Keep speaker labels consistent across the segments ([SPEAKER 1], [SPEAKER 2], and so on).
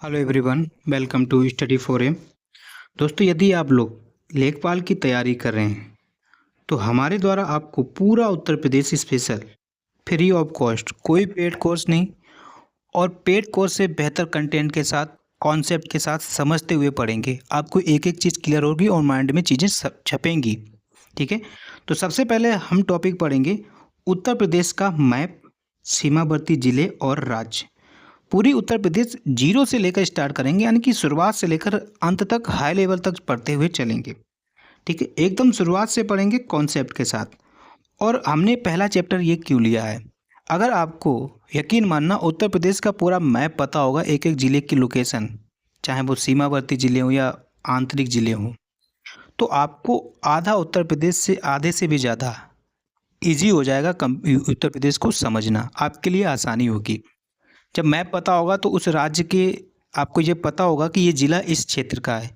[SPEAKER 1] Hello everyone, welcome to study for M. दोस्तों, यदि आप लोग लेखपाल की तैयारी कर रहे हैं तो हमारे द्वारा आपको पूरा Uttar Pradesh special free of cost, कोई पेड कोर्स नहीं और पेड कोर्स से बेहतर कंटेंट के साथ, कॉन्सेप्ट के साथ समझते हुए पढ़ेंगे। आपको एक एक चीज़ क्लियर होगी और माइंड में चीज़ें छपेंगी। ठीक है, तो सबसे पहले हम टॉपिक पढ़ेंगे उत्तर प्रदेश का मैप, सीमावर्ती जिले और राज्य। पूरी उत्तर प्रदेश जीरो से लेकर स्टार्ट करेंगे, यानी कि शुरुआत से लेकर अंत तक हाई लेवल तक पढ़ते हुए चलेंगे। ठीक है, एकदम शुरुआत से पढ़ेंगे कॉन्सेप्ट के साथ। और हमने पहला चैप्टर ये क्यों लिया है, अगर आपको यकीन मानना उत्तर प्रदेश का पूरा मैप पता होगा, एक एक ज़िले की लोकेशन, चाहे वो सीमावर्ती ज़िले हों या आंतरिक ज़िले हों, तो आपको आधा उत्तर प्रदेश से, आधे से भी ज़्यादा ईजी हो जाएगा उत्तर प्रदेश को समझना, आपके लिए आसानी होगी। जब मैप पता होगा तो उस राज्य के आपको ये पता होगा कि ये ज़िला इस क्षेत्र का है,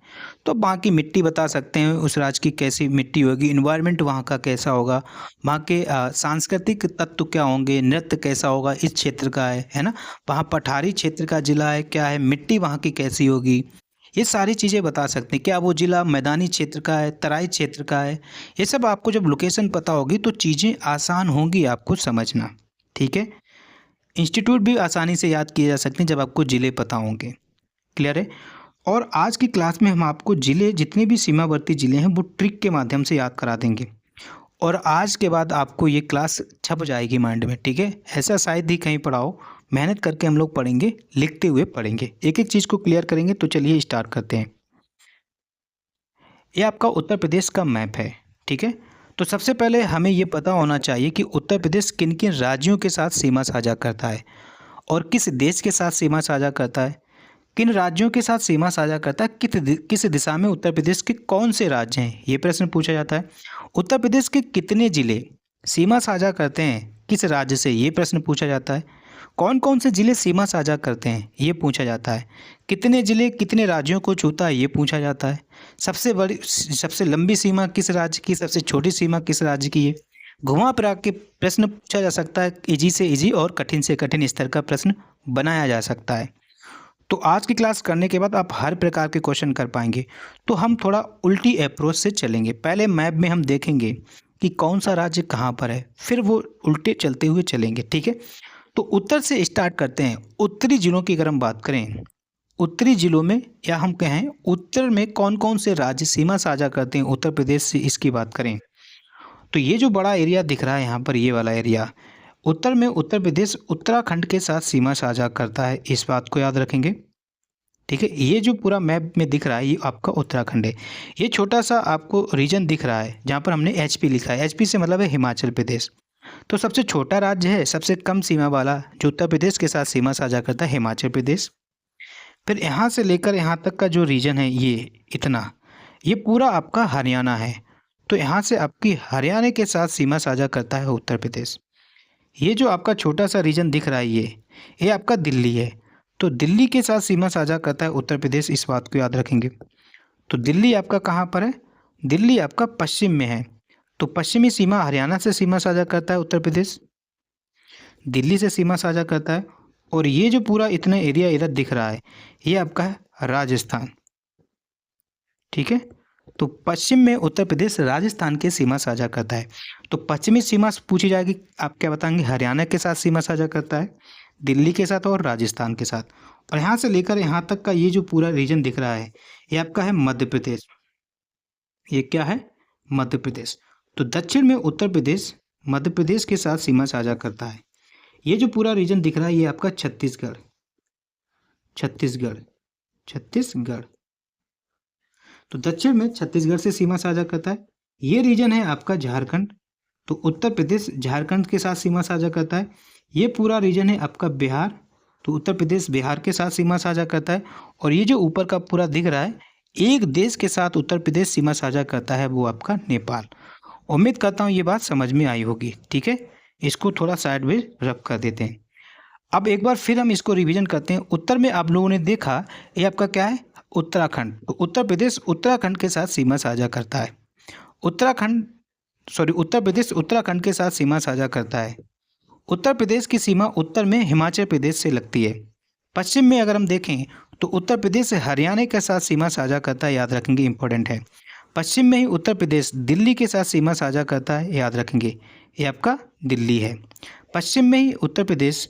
[SPEAKER 1] तो वहाँ की मिट्टी बता सकते हैं, उस राज्य की कैसी मिट्टी होगी, इन्वायरमेंट वहाँ का कैसा होगा, वहाँ के सांस्कृतिक तत्व क्या होंगे, नृत्य कैसा होगा, इस क्षेत्र का है ना। वहाँ पठारी क्षेत्र का ज़िला है, क्या है, मिट्टी वहाँ की कैसी होगी, ये सारी चीज़ें बता सकते हैं। क्या वो ज़िला मैदानी क्षेत्र का है, तराई क्षेत्र का है, ये सब आपको जब लोकेशन पता होगी तो चीज़ें आसान होंगी आपको समझना। ठीक है, इंस्टीट्यूट भी आसानी से याद किए जा सकते हैं जब आपको ज़िले पता होंगे। क्लियर है। और आज की क्लास में हम आपको ज़िले, जितने भी सीमावर्ती ज़िले हैं, वो ट्रिक के माध्यम से याद करा देंगे। और आज के बाद आपको ये क्लास छप जाएगी माइंड में। ठीक है, ऐसा शायद ही कहीं पढ़ा हो। मेहनत करके हम लोग पढ़ेंगे, लिखते हुए पढ़ेंगे, एक एक चीज़ को क्लियर करेंगे। तो चलिए स्टार्ट करते हैं। ये आपका उत्तर प्रदेश का मैप है। ठीक है, तो सबसे पहले हमें ये पता होना चाहिए कि उत्तर प्रदेश किन किन राज्यों के साथ सीमा साझा करता है और किस देश के साथ सीमा साझा करता है। किन राज्यों के साथ सीमा साझा करता है, किस दिशा में उत्तर प्रदेश के कौन से राज्य हैं, ये प्रश्न पूछा जाता है। उत्तर प्रदेश के कितने जिले सीमा साझा करते हैं किस राज्य से, ये प्रश्न पूछा जाता है। कौन कौन से जिले सीमा साझा करते हैं, ये पूछा जाता है। कितने जिले कितने राज्यों को छूता है, ये पूछा जाता है। सबसे लंबी सीमा किस राज्य की, सबसे छोटी सीमा किस राज्य की है। घुमा फिरा के प्रश्न पूछा जा सकता है, इजी से इजी और कठिन से कठिन स्तर का प्रश्न बनाया जा सकता है। तो आज की क्लास करने के बाद आप हर प्रकार के क्वेश्चन कर पाएंगे। तो हम थोड़ा उल्टी अप्रोच से चलेंगे। पहले मैप में हम देखेंगे कि कौन सा राज्य कहाँ पर है, फिर वो उल्टे चलते हुए चलेंगे। ठीक है, तो उत्तर से स्टार्ट करते हैं। उत्तरी जिलों की अगर हम बात करें, उत्तरी जिलों में, या हम कहें उत्तर में कौन कौन से राज्य सीमा साझा करते हैं उत्तर प्रदेश से, इसकी बात करें तो ये जो बड़ा एरिया दिख रहा है यहाँ पर, ये वाला एरिया, उत्तर में उत्तर प्रदेश उत्तराखंड के साथ सीमा साझा करता है, इस बात को याद रखेंगे। ठीक है, ये जो पूरा मैप में दिख रहा है ये आपका उत्तराखंड है। ये छोटा सा आपको रीजन दिख रहा है जहाँ पर हमने एचपी लिखा है, एचपी से मतलब है हिमाचल प्रदेश। तो सबसे छोटा राज्य है, सबसे कम सीमा वाला जो उत्तर प्रदेश के साथ सीमा साझा करता है, हिमाचल प्रदेश। फिर यहाँ से लेकर यहाँ तक का जो रीजन है, ये इतना, ये पूरा आपका हरियाणा है। तो यहाँ से आपकी हरियाणा के साथ सीमा साझा करता है उत्तर प्रदेश। ये जो आपका छोटा सा रीजन दिख रहा है, ये आपका दिल्ली है। तो दिल्ली के साथ सीमा साझा करता है उत्तर प्रदेश, इस बात को याद रखेंगे। तो दिल्ली आपका कहाँ पर है, दिल्ली आपका पश्चिम में है। तो पश्चिमी सीमा हरियाणा से सीमा साझा करता है उत्तर प्रदेश, दिल्ली से सीमा साझा करता है। और ये जो पूरा इतना एरिया इधर दिख रहा है, ये आपका है राजस्थान। ठीक है, तो पश्चिम में उत्तर प्रदेश राजस्थान के सीमा साझा करता है। तो पश्चिमी सीमा पूछी जाएगी, आप क्या बताएंगे, हरियाणा के साथ सीमा साझा करता है, दिल्ली के साथ और राजस्थान के साथ। और यहाँ से लेकर यहाँ तक का ये जो पूरा रीजन दिख रहा है, ये आपका है मध्य प्रदेश। ये क्या है, मध्य प्रदेश। तो दक्षिण में उत्तर प्रदेश मध्य प्रदेश के साथ सीमा साझा करता है। ये जो पूरा रीजन दिख रहा है, ये आपका छत्तीसगढ़, छत्तीसगढ़, छत्तीसगढ़। तो दक्षिण में छत्तीसगढ़ से सीमा साझा करता है। ये रीजन है आपका झारखंड। तो उत्तर प्रदेश झारखंड के साथ सीमा साझा करता है। ये पूरा रीजन है आपका बिहार। तो उत्तर प्रदेश बिहार के साथ सीमा साझा करता है। और ये जो ऊपर का पूरा दिख रहा है, एक देश के साथ उत्तर प्रदेश सीमा साझा करता है, वो आपका नेपाल। उम्मीद करता हूँ ये बात समझ में आई होगी। ठीक है, इसको थोड़ा साइड में रख कर देते हैं। अब एक बार फिर हम इसको रिवीजन करते हैं। उत्तर में आप लोगों ने देखा, ये आपका क्या है, उत्तराखंड। तो उत्तर प्रदेश उत्तराखंड के साथ सीमा साझा करता है। उत्तर प्रदेश उत्तराखंड के साथ सीमा साझा करता है। उत्तर प्रदेश की सीमा उत्तर में हिमाचल प्रदेश से लगती है। पश्चिम में अगर हम देखें तो उत्तर प्रदेश हरियाणा के साथ सीमा साझा करता है, याद रखेंगे, इंपॉर्टेंट है। पश्चिम में ही उत्तर प्रदेश दिल्ली के साथ सीमा साझा करता है, याद रखेंगे, ये आपका दिल्ली है। पश्चिम में ही उत्तर प्रदेश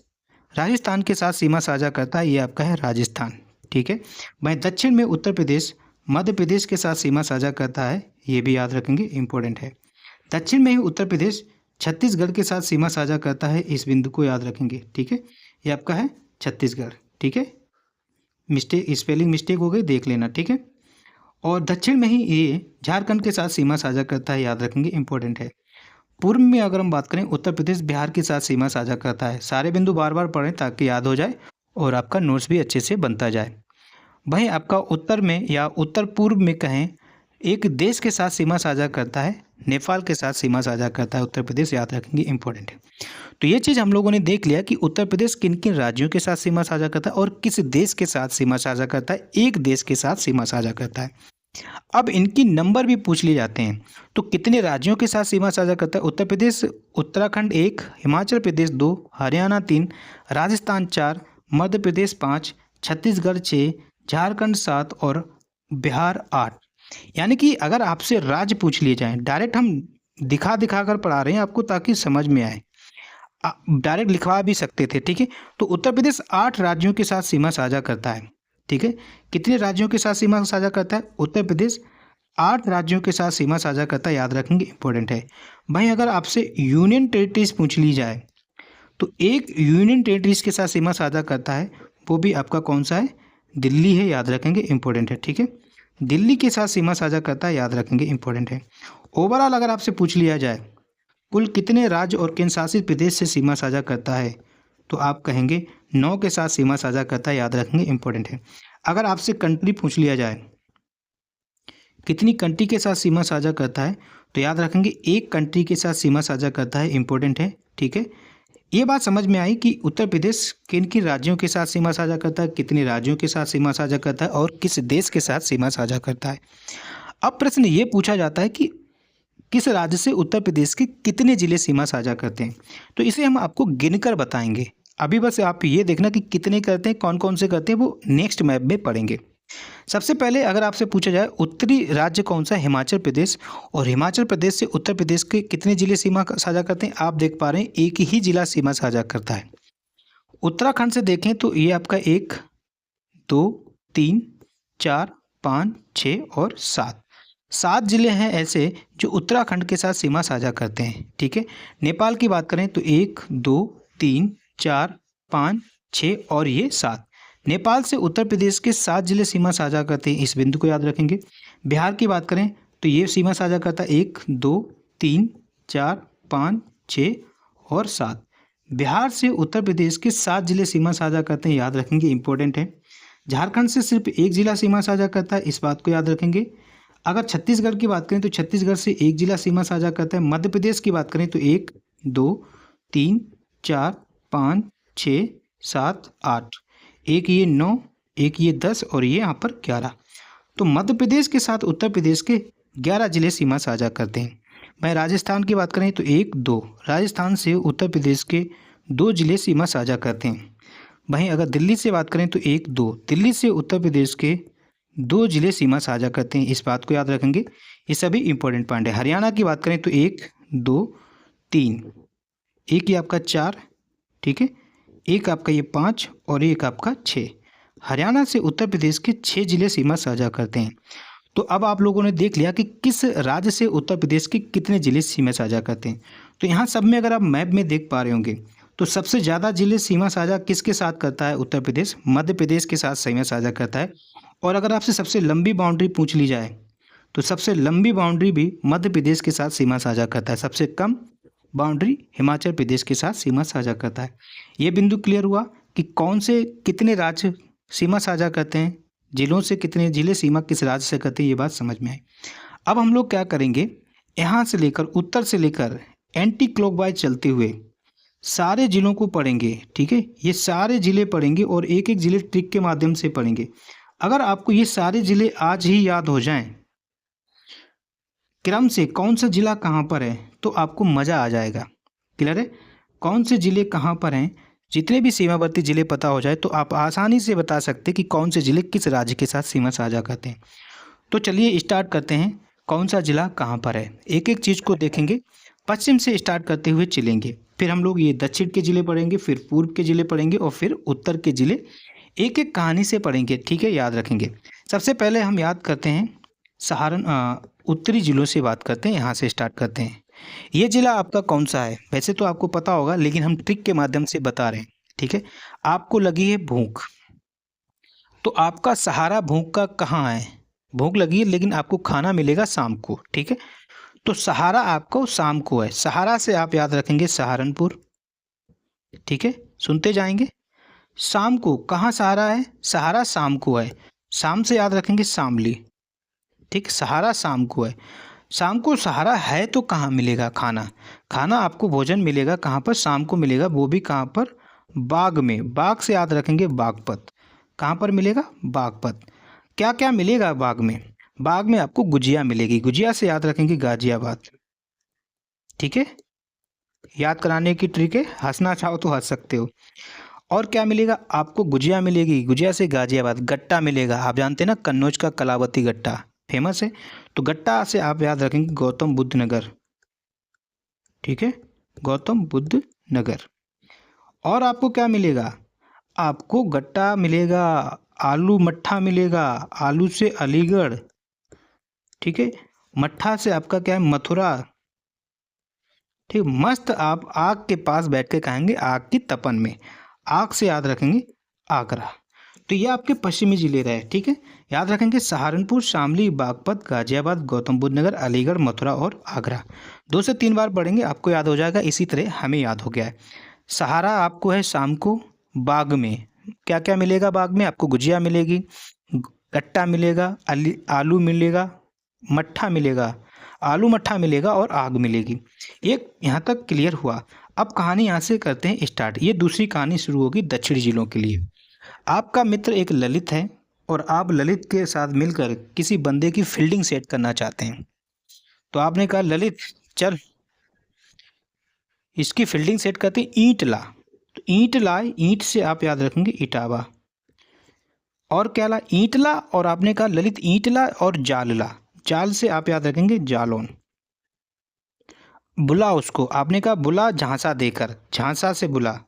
[SPEAKER 1] राजस्थान के साथ सीमा साझा करता है, ये आपका है राजस्थान, ठीक है। वहीं दक्षिण में उत्तर प्रदेश मध्य प्रदेश के साथ सीमा साझा करता है, ये भी याद रखेंगे, इंपॉर्टेंट है। दक्षिण में ही उत्तर प्रदेश छत्तीसगढ़ के साथ सीमा साझा करता है, इस बिंदु को याद रखेंगे, ठीक है। ये आपका है छत्तीसगढ़, ठीक है। स्पेलिंग मिस्टेक हो गई, देख लेना, ठीक है। और दक्षिण में ही ये झारखंड के साथ सीमा साझा करता है, याद रखेंगे, इंपॉर्टेंट है। पूर्व में अगर हम बात करें, उत्तर प्रदेश बिहार के साथ सीमा साझा करता है। सारे बिंदु बार बार पढ़ें ताकि याद हो जाए और आपका नोट्स भी अच्छे से बनता जाए। वहीं आपका उत्तर में या उत्तर पूर्व में कहें, एक देश के साथ सीमा साझा करता है, नेपाल के साथ सीमा साझा करता है उत्तर प्रदेश, याद रखेंगे, इंपॉर्टेंट है। तो ये चीज़ हम लोगों ने देख लिया कि उत्तर प्रदेश किन किन राज्यों के साथ सीमा साझा करता है और किस देश के साथ सीमा साझा करता है, एक देश के साथ सीमा साझा करता है। अब इनकी नंबर भी पूछ लिए जाते हैं, तो कितने राज्यों के साथ सीमा साझा करता है? उत्तर प्रदेश, उत्तराखंड 1, हिमाचल प्रदेश 2, हरियाणा 3, राजस्थान 4, मध्य प्रदेश 5, छत्तीसगढ़ 6, झारखंड 7 और बिहार 8। यानी कि अगर आपसे राज्य पूछ लिए जाएं, डायरेक्ट हम दिखा दिखा कर पढ़ा रहे हैं आपको ताकि समझ में आए, डायरेक्ट लिखवा भी सकते थे, ठीक है। तो उत्तर प्रदेश 8 राज्यों के साथ सीमा साझा करता है, ठीक है। कितने राज्यों के साथ सीमा साझा करता है? उत्तर प्रदेश 8 राज्यों के साथ सीमा साझा करता है, याद रखेंगे, इंपॉर्टेंट है। भाई अगर आपसे यूनियन टेरिटरीज पूछ ली जाए तो एक यूनियन टेरिटरीज के साथ सीमा साझा करता है, वो भी आपका कौन सा है? दिल्ली है, याद रखेंगे, इंपॉर्टेंट है, ठीक है। दिल्ली के साथ सीमा साझा करता है, याद रखेंगे, इंपॉर्टेंट है। ओवरऑल अगर आपसे पूछ लिया जाए कुल कितने राज्य और केंद्र शासित प्रदेश से सीमा साझा करता है, तो आप कहेंगे 9 के साथ सीमा साझा करता है, याद रखेंगे, इंपॉर्टेंट है। अगर आपसे कंट्री पूछ लिया जाए कितनी कंट्री के साथ सीमा साझा करता है, तो याद रखेंगे एक कंट्री के साथ सीमा साझा करता है, इंपॉर्टेंट है, ठीक है। ये बात समझ में आई कि उत्तर प्रदेश किन किन राज्यों के साथ सीमा साझा करता है, कितने राज्यों के साथ सीमा साझा करता है और किस देश के साथ सीमा साझा करता है। अब प्रश्न ये पूछा जाता है कि किस राज्य से उत्तर प्रदेश के कितने जिले सीमा साझा करते हैं, तो इसे हम आपको गिनकर बताएंगे। अभी बस आप ये देखना कि कितने करते हैं, कौन कौन से करते हैं, वो नेक्स्ट मैप में पढ़ेंगे। सबसे पहले अगर आपसे पूछा जाए उत्तरी राज्य कौन सा है, हिमाचल प्रदेश, और हिमाचल प्रदेश से उत्तर प्रदेश के कितने जिले सीमा साझा करते हैं, आप देख पा रहे हैं एक ही जिला सीमा साझा करता है। उत्तराखंड से देखें तो ये आपका 1, 2, 3, 4, 5, 6 और 7 जिले हैं ऐसे जो उत्तराखंड के साथ सीमा साझा करते हैं, ठीक है। नेपाल की बात करें तो 1, 2, 3, 4, 5, 6 और ये 7। नेपाल से उत्तर प्रदेश के 7 जिले सीमा साझा करते हैं, इस बिंदु को याद रखेंगे। बिहार की बात करें तो ये सीमा साझा करता है 1, 2, 3, 4, 5, 6 और 7। बिहार से उत्तर प्रदेश के 7 जिले सीमा साझा करते हैं, याद रखेंगे, इंपॉर्टेंट है। झारखंड से सिर्फ एक जिला सीमा साझा करता है, इस बात को याद रखेंगे। अगर छत्तीसगढ़ की बात करें तो छत्तीसगढ़ से एक जिला सीमा साझा करता है। मध्य प्रदेश की बात करें तो 1, 2, 3, 4, 5, 6, 7, 8, एक ये 9, एक ये 10 और ये यहाँ पर 11। तो मध्य प्रदेश के साथ उत्तर प्रदेश के 11 जिले सीमा साझा करते हैं। मैं राजस्थान की बात करें तो 1, 2, राजस्थान से उत्तर प्रदेश के 2 जिले सीमा साझा करते हैं। वहीं अगर दिल्ली से बात करें तो 1, 2, दिल्ली से उत्तर प्रदेश के 2 जिले सीमा साझा करते हैं, इस बात को याद रखेंगे। ये सभी इंपॉर्टेंट पॉइंट है। हरियाणा की बात करें तो 1, 2, 3, एक ये आपका 4, ठीक है, एक आपका ये 5 और एक आपका 6। हरियाणा से उत्तर प्रदेश के 6 जिले सीमा साझा करते हैं। तो अब आप लोगों ने देख लिया कि किस राज्य से उत्तर प्रदेश के कितने जिले सीमा साझा करते हैं। तो यहाँ सब में अगर आप मैप में देख पा रहे होंगे तो सबसे ज़्यादा जिले सीमा साझा किसके साथ करता है? उत्तर प्रदेश मध्य प्रदेश के साथ सीमा साझा करता है। और अगर आपसे सबसे लंबी बाउंड्री पूछ ली जाए तो सबसे लंबी बाउंड्री भी मध्य प्रदेश के साथ सीमा साझा करता है। सबसे कम बाउंड्री हिमाचल प्रदेश के साथ सीमा साझा करता है। ये बिंदु क्लियर हुआ कि कौन से कितने राज्य सीमा साझा करते हैं, जिलों से कितने जिले सीमा किस राज्य से करते हैं, ये बात समझ में आई। अब हम लोग क्या करेंगे, यहाँ से लेकर उत्तर से लेकर एंटी क्लॉकवाइज चलते हुए सारे जिलों को पढ़ेंगे, ठीक है। ये सारे जिले पढ़ेंगे और एक एक जिले ट्रिक के माध्यम से पढ़ेंगे। अगर आपको ये सारे जिले आज ही याद हो जाएं क्रम से कौन सा जिला कहाँ पर है तो आपको मज़ा आ जाएगा। क्लियर है? कौन से जिले कहाँ पर हैं जितने भी सीमावर्ती ज़िले पता हो जाए तो आप आसानी से बता सकते हैं कि कौन से ज़िले किस राज्य के साथ सीमा साझा करते हैं। तो चलिए स्टार्ट करते हैं, कौन सा ज़िला कहाँ पर है। एक एक चीज़ को देखेंगे, पश्चिम से स्टार्ट करते हुए चलेंगे, फिर हम लोग ये दक्षिण के ज़िले पढ़ेंगे, फिर पूर्व के ज़िले पढ़ेंगे और फिर उत्तर के ज़िले एक एक कहानी से पढ़ेंगे, ठीक है, याद रखेंगे। सबसे पहले हम याद करते हैं उत्तरी ज़िलों से बात करते हैं, यहाँ से स्टार्ट करते हैं। ये ज़िला आपका कौन सा है? वैसे तो आपको पता होगा, लेकिन हम ट्रिक के माध्यम से बता रहे हैं, ठीक है। आपको लगी है भूख, तो आपका सहारा भूख का कहाँ है? भूख लगी है लेकिन आपको खाना मिलेगा शाम को, ठीक है। तो सहारा आपको शाम को है, सहारा से आप याद रखेंगे सहारनपुर, ठीक है, सुनते जाएंगे। शाम को कहाँ सहारा है? सहारा शाम को है, शाम से याद रखेंगे शामली, ठीक। सहारा शाम को है, शाम को सहारा है तो कहाँ मिलेगा खाना? खाना आपको भोजन मिलेगा कहाँ पर? शाम को मिलेगा, वो भी कहाँ पर? बाग में। बाग से याद रखेंगे बागपत। कहाँ पर मिलेगा? बागपत। क्या क्या मिलेगा बाग में? बाग में आपको गुजिया मिलेगी, गुजिया से याद रखेंगे गाजियाबाद, ठीक है। याद कराने की ट्रिक है, हंसना चाहो तो हंस सकते हो। और क्या मिलेगा आपको? गुजिया मिलेगी, गुजिया से गाजियाबाद। गट्टा मिलेगा, आप जानते हैं ना, कन्नौज का कलावती गट्टा फेमस है, तो गट्टा से आप याद रखेंगे गौतम बुद्ध नगर, ठीक है, गौतम बुद्ध नगर। और आपको क्या मिलेगा? आपको गट्टा मिलेगा, आलू मट्ठा मिलेगा, आलू से अलीगढ़, ठीक है, मट्ठा से आपका क्या है? मथुरा, ठीक। मस्त आप आग के पास बैठ के खाएंगे, आग की तपन में। आग से याद रखेंगे आगरा। तो ये आपके पश्चिमी जिले रहे, ठीक है। याद रखेंगे सहारनपुर, शामली, बागपत, गाजियाबाद, गौतम बुद्ध नगर, अलीगढ़, मथुरा और आगरा। 2 से 3 बार पढ़ेंगे, आपको याद हो जाएगा। इसी तरह हमें याद हो गया है। सहारा आपको है शाम को, बाग में क्या क्या मिलेगा? बाग में आपको गुजिया मिलेगी, गट्टा मिलेगा, आलू मिलेगा, मट्ठा मिलेगा, आलू मट्ठा मिलेगा और आग मिलेगी। एक यहाँ तक क्लियर हुआ। अब कहानी यहाँ से करते हैं स्टार्ट। ये दूसरी कहानी शुरू होगी दक्षिणी जिलों के लिए। आपका मित्र एक ललित है और आप ललित के साथ मिलकर किसी बंदे की फील्डिंग सेट करना चाहते हैं। तो आपने कहा ललित चल इसकी फील्डिंग सेट करते हैं, ईंट ला। तो ईंट लाए, ईंट से आप याद रखेंगे इटावा। और क्या ला? ईंट ला। और आपने कहा ललित ईंट ला और जाल ला, जाल से आप याद रखेंगे जालौन। बुला उसको, आपने कहा बुला झांसा देकर, झांसा से बुला,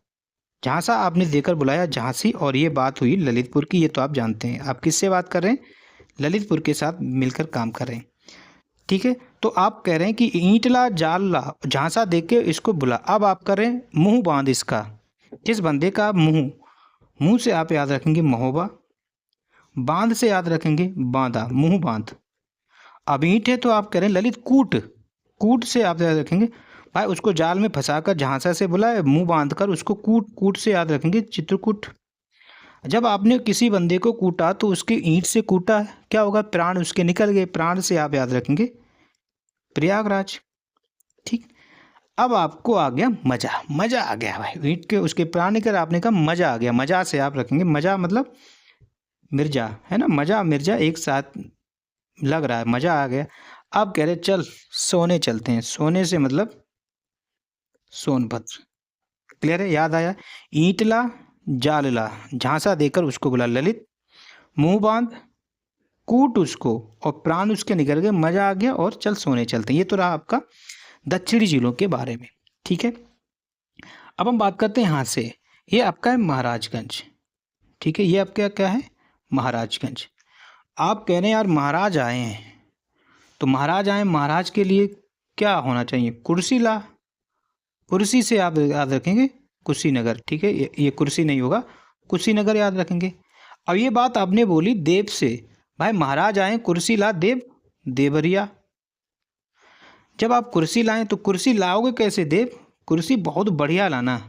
[SPEAKER 1] झांसा आपने देकर बुलाया, झांसी। और ये बात हुई ललितपुर की, ये तो आप जानते हैं। आप किससे बात कर रहे हैं? ललितपुर के साथ मिलकर काम कर रहे हैं, ठीक है। तो आप कह रहे हैं कि ईंट ला, जाल ला, झांसा दे के इसको बुला। अब आप कर रहे हैं मुंह बांध इसका, किस बंदे का? मुंह। मुंह से आप याद रखेंगे महोबा, बांध से याद रखेंगे बांधा, मुंह बांध। अब ईंट है तो आप कह रहे हैं ललित कूट, कूट से आप याद रखेंगे भाई उसको जाल में फंसाकर झांसा से बुलाए, मुंह बांधकर उसको कूट, कूट से याद रखेंगे चित्रकूट। जब आपने किसी बंदे को कूटा तो उसकी ईंट से कूटा, क्या होगा? प्राण उसके निकल गए, प्राण से आप याद रखेंगे प्रयागराज, ठीक। अब आपको आ गया मजा, मजा आ गया भाई, ईंट के उसके प्राण निकल, आपने कहा मजा आ गया। मजा से आप रखेंगे, मजा मतलब मिर्जा, है ना, मजा मिर्जा एक साथ लग रहा है, मजा आ गया। अब कह रहे चल सोने चलते हैं, सोने से मतलब सोनभद्र, क्लियर है, याद आया। ईंट ला, जाल ला, झांसा देकर उसको बुला ललित, मुंह बांध, कूट उसको और प्राण उसके निकल गए, मजा आ गया और चल सोने चलते हैं। ये तो रहा आपका दक्षिणी जिलों के बारे में, ठीक है। अब हम बात करते हैं यहाँ से, ये आपका है महाराजगंज, ठीक है। ये आपका क्या है? महाराजगंज। आप कह रहे हैं यार महाराज आए हैं, तो महाराज आए, महाराज के लिए क्या होना चाहिए? कुर्सी ला, कुर्सी से आप याद रखेंगे कुशीनगर, ठीक है। ये कुर्सी नहीं होगा, कुशीनगर याद रखेंगे। अब ये बात आपने बोली देव से, भाई महाराज आए कुर्सी ला, देव देवरिया। जब आप कुर्सी लाएं तो कुर्सी लाओगे कैसे देव? कुर्सी बहुत बढ़िया लाना,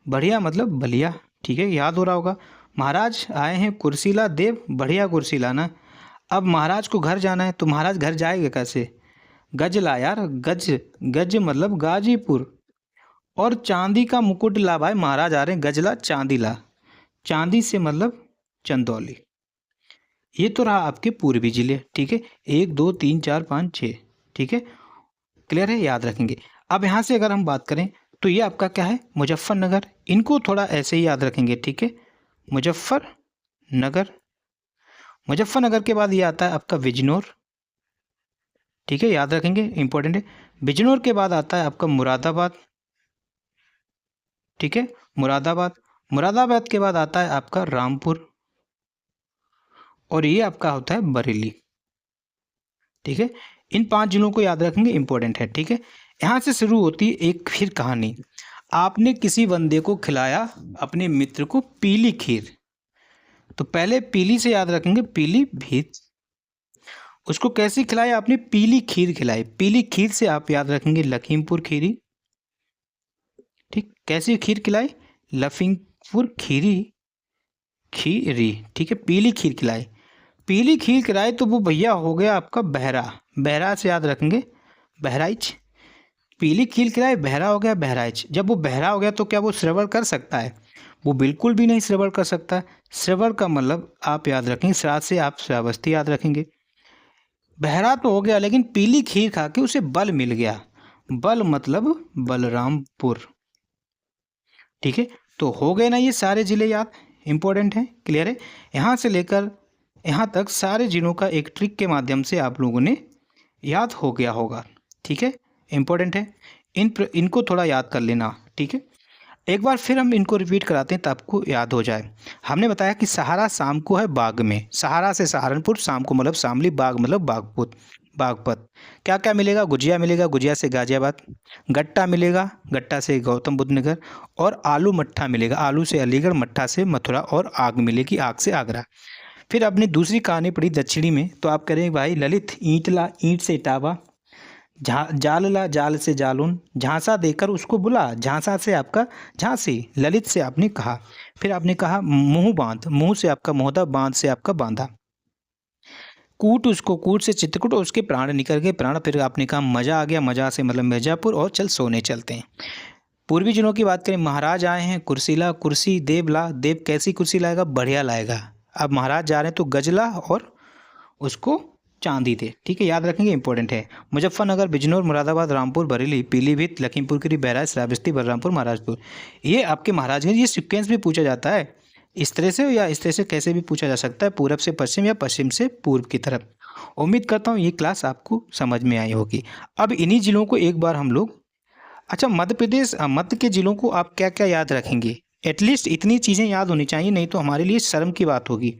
[SPEAKER 1] बढ़िया मतलब बलिया, ठीक है, याद हो रहा होगा। महाराज आए हैं कुर्सी ला, देव बढ़िया कुर्सी लाना। अब महाराज को घर जाना है तो महाराज घर जाएगा कैसे? गज ला यार, गज, गज मतलब गाजीपुर। और चांदी का मुकुट ला, भाई महाराज आ रहे हैं, गज ला, चांदी ला, चांदी से मतलब चंदौली। ये तो रहा आपके पूर्वी जिले, ठीक है। 1 2 3 4 5 6, ठीक है, क्लियर है, याद रखेंगे। अब यहाँ से अगर हम बात करें तो ये आपका क्या है, मुजफ्फरनगर। इनको थोड़ा ऐसे ही याद रखेंगे, ठीक है, मुजफ्फरनगर। मुजफ्फरनगर के बाद ये आता है आपका बिजनौर, ठीक है, याद रखेंगे, इंपॉर्टेंट है। बिजनौर के बाद आता है आपका मुरादाबाद, ठीक है, मुरादाबाद। मुरादाबाद के बाद आता है आपका रामपुर, और ये आपका होता है बरेली, ठीक है। इन 5 जिलों को याद रखेंगे, इंपॉर्टेंट है, ठीक है। यहाँ से शुरू होती है एक फिर कहानी। आपने किसी बंदे को खिलाया अपने मित्र को पीली खीर, तो पहले पीली से याद रखेंगे, पीलीभीत। उसको कैसी खिलाई आपने, पीली खीर खिलाई। पीली खीर से आप याद रखेंगे लखीमपुर खीरी, ठीक, कैसी खीर खिलाई, लखीमपुर खीरी, खीरी, ठीक है, पीली खीर खिलाई। पीली खीर खिलाई तो वो भैया हो गया आपका बहरा। बहरा से याद रखेंगे बहराइच। पीली खीर खिलाई, बहरा हो गया बहराइच। जब वो बहरा हो गया तो क्या वो श्रवण कर सकता है, वो बिल्कुल भी नहीं श्रवण कर सकता। श्रवण का मतलब आप याद रखेंगे, श्राद्ध से आप श्रावस्ती याद रखेंगे। बहरा तो हो गया, लेकिन पीली खीर खा के उसे बल मिल गया। बल मतलब बलरामपुर, ठीक है। तो हो गए ना ये सारे ज़िले याद, इंपॉर्टेंट है, क्लियर है। यहाँ से लेकर यहाँ तक सारे जिलों का एक ट्रिक के माध्यम से आप लोगों ने याद हो गया होगा, ठीक है, इंपॉर्टेंट है। इनको थोड़ा याद कर लेना, ठीक है। एक बार फिर हम इनको रिपीट कराते हैं, तब आपको याद हो जाए। हमने बताया कि सहारा शाम को है बाग में, सहारा से सहारनपुर, शाम को मतलब शामली, बाग मतलब बागपुर, बागपत। क्या क्या मिलेगा, गुजिया मिलेगा, गुजिया से गाजियाबाद। गट्टा मिलेगा, गट्टा से गौतम बुद्ध नगर। और आलू मट्ठा मिलेगा, आलू से अलीगढ़, मट्ठा से मथुरा। और आग मिलेगी, आग से आगरा। फिर आपने दूसरी कहानी पढ़ी दक्षिणी में, तो आप करेंगे भाई ललित ईंट ला, ईंट से इटावा। जाल ला, जाल से जालून। झांसा देकर उसको बुला, झांसा से आपका झांसी। ललित से आपने कहा। फिर आपने कहा मुंह बांध, मुंह से आपका मोहदा, बांध से आपका बांधा। कूट उसको, कूट से चित्रकूट, और उसके प्राण निकल गए, प्राण। फिर आपने कहा मजा आ गया, मजा से मतलब मिर्जापुर। और चल सोने चलते हैं। पूर्वी जिलों की बात करें, महाराज आए हैं, कुर्सी ला, कुर्सी। देव ला, देव कैसी कुर्सी लाएगा, बढ़िया लाएगा। अब महाराज जा रहे हैं तो गजला और उसको चांदी थे, ठीक है, याद रखेंगे, इंपॉर्टेंट है। मुजफ्फरनगर, बिजनौर, मुरादाबाद, रामपुर, बरेली, पीलीभीत, लखीमपुर खीरी, बहराइच, श्रावस्ती, बलरामपुर, महाराजपुर। ये आपके महाराजगंज, ये सीक्वेंस भी पूछा जाता है इस तरह से, या इस तरह से कैसे भी पूछा जा सकता है, पूरब से पश्चिम या पश्चिम से पूर्व की तरफ। उम्मीद करता हूँ ये क्लास आपको समझ में आई होगी। अब इन्हीं जिलों को एक बार हम लोग, अच्छा, मध्य प्रदेश, मध्य के जिलों को आप क्या क्या याद रखेंगे, एटलीस्ट इतनी चीज़ें याद होनी चाहिए, नहीं तो हमारे लिए शर्म की बात होगी।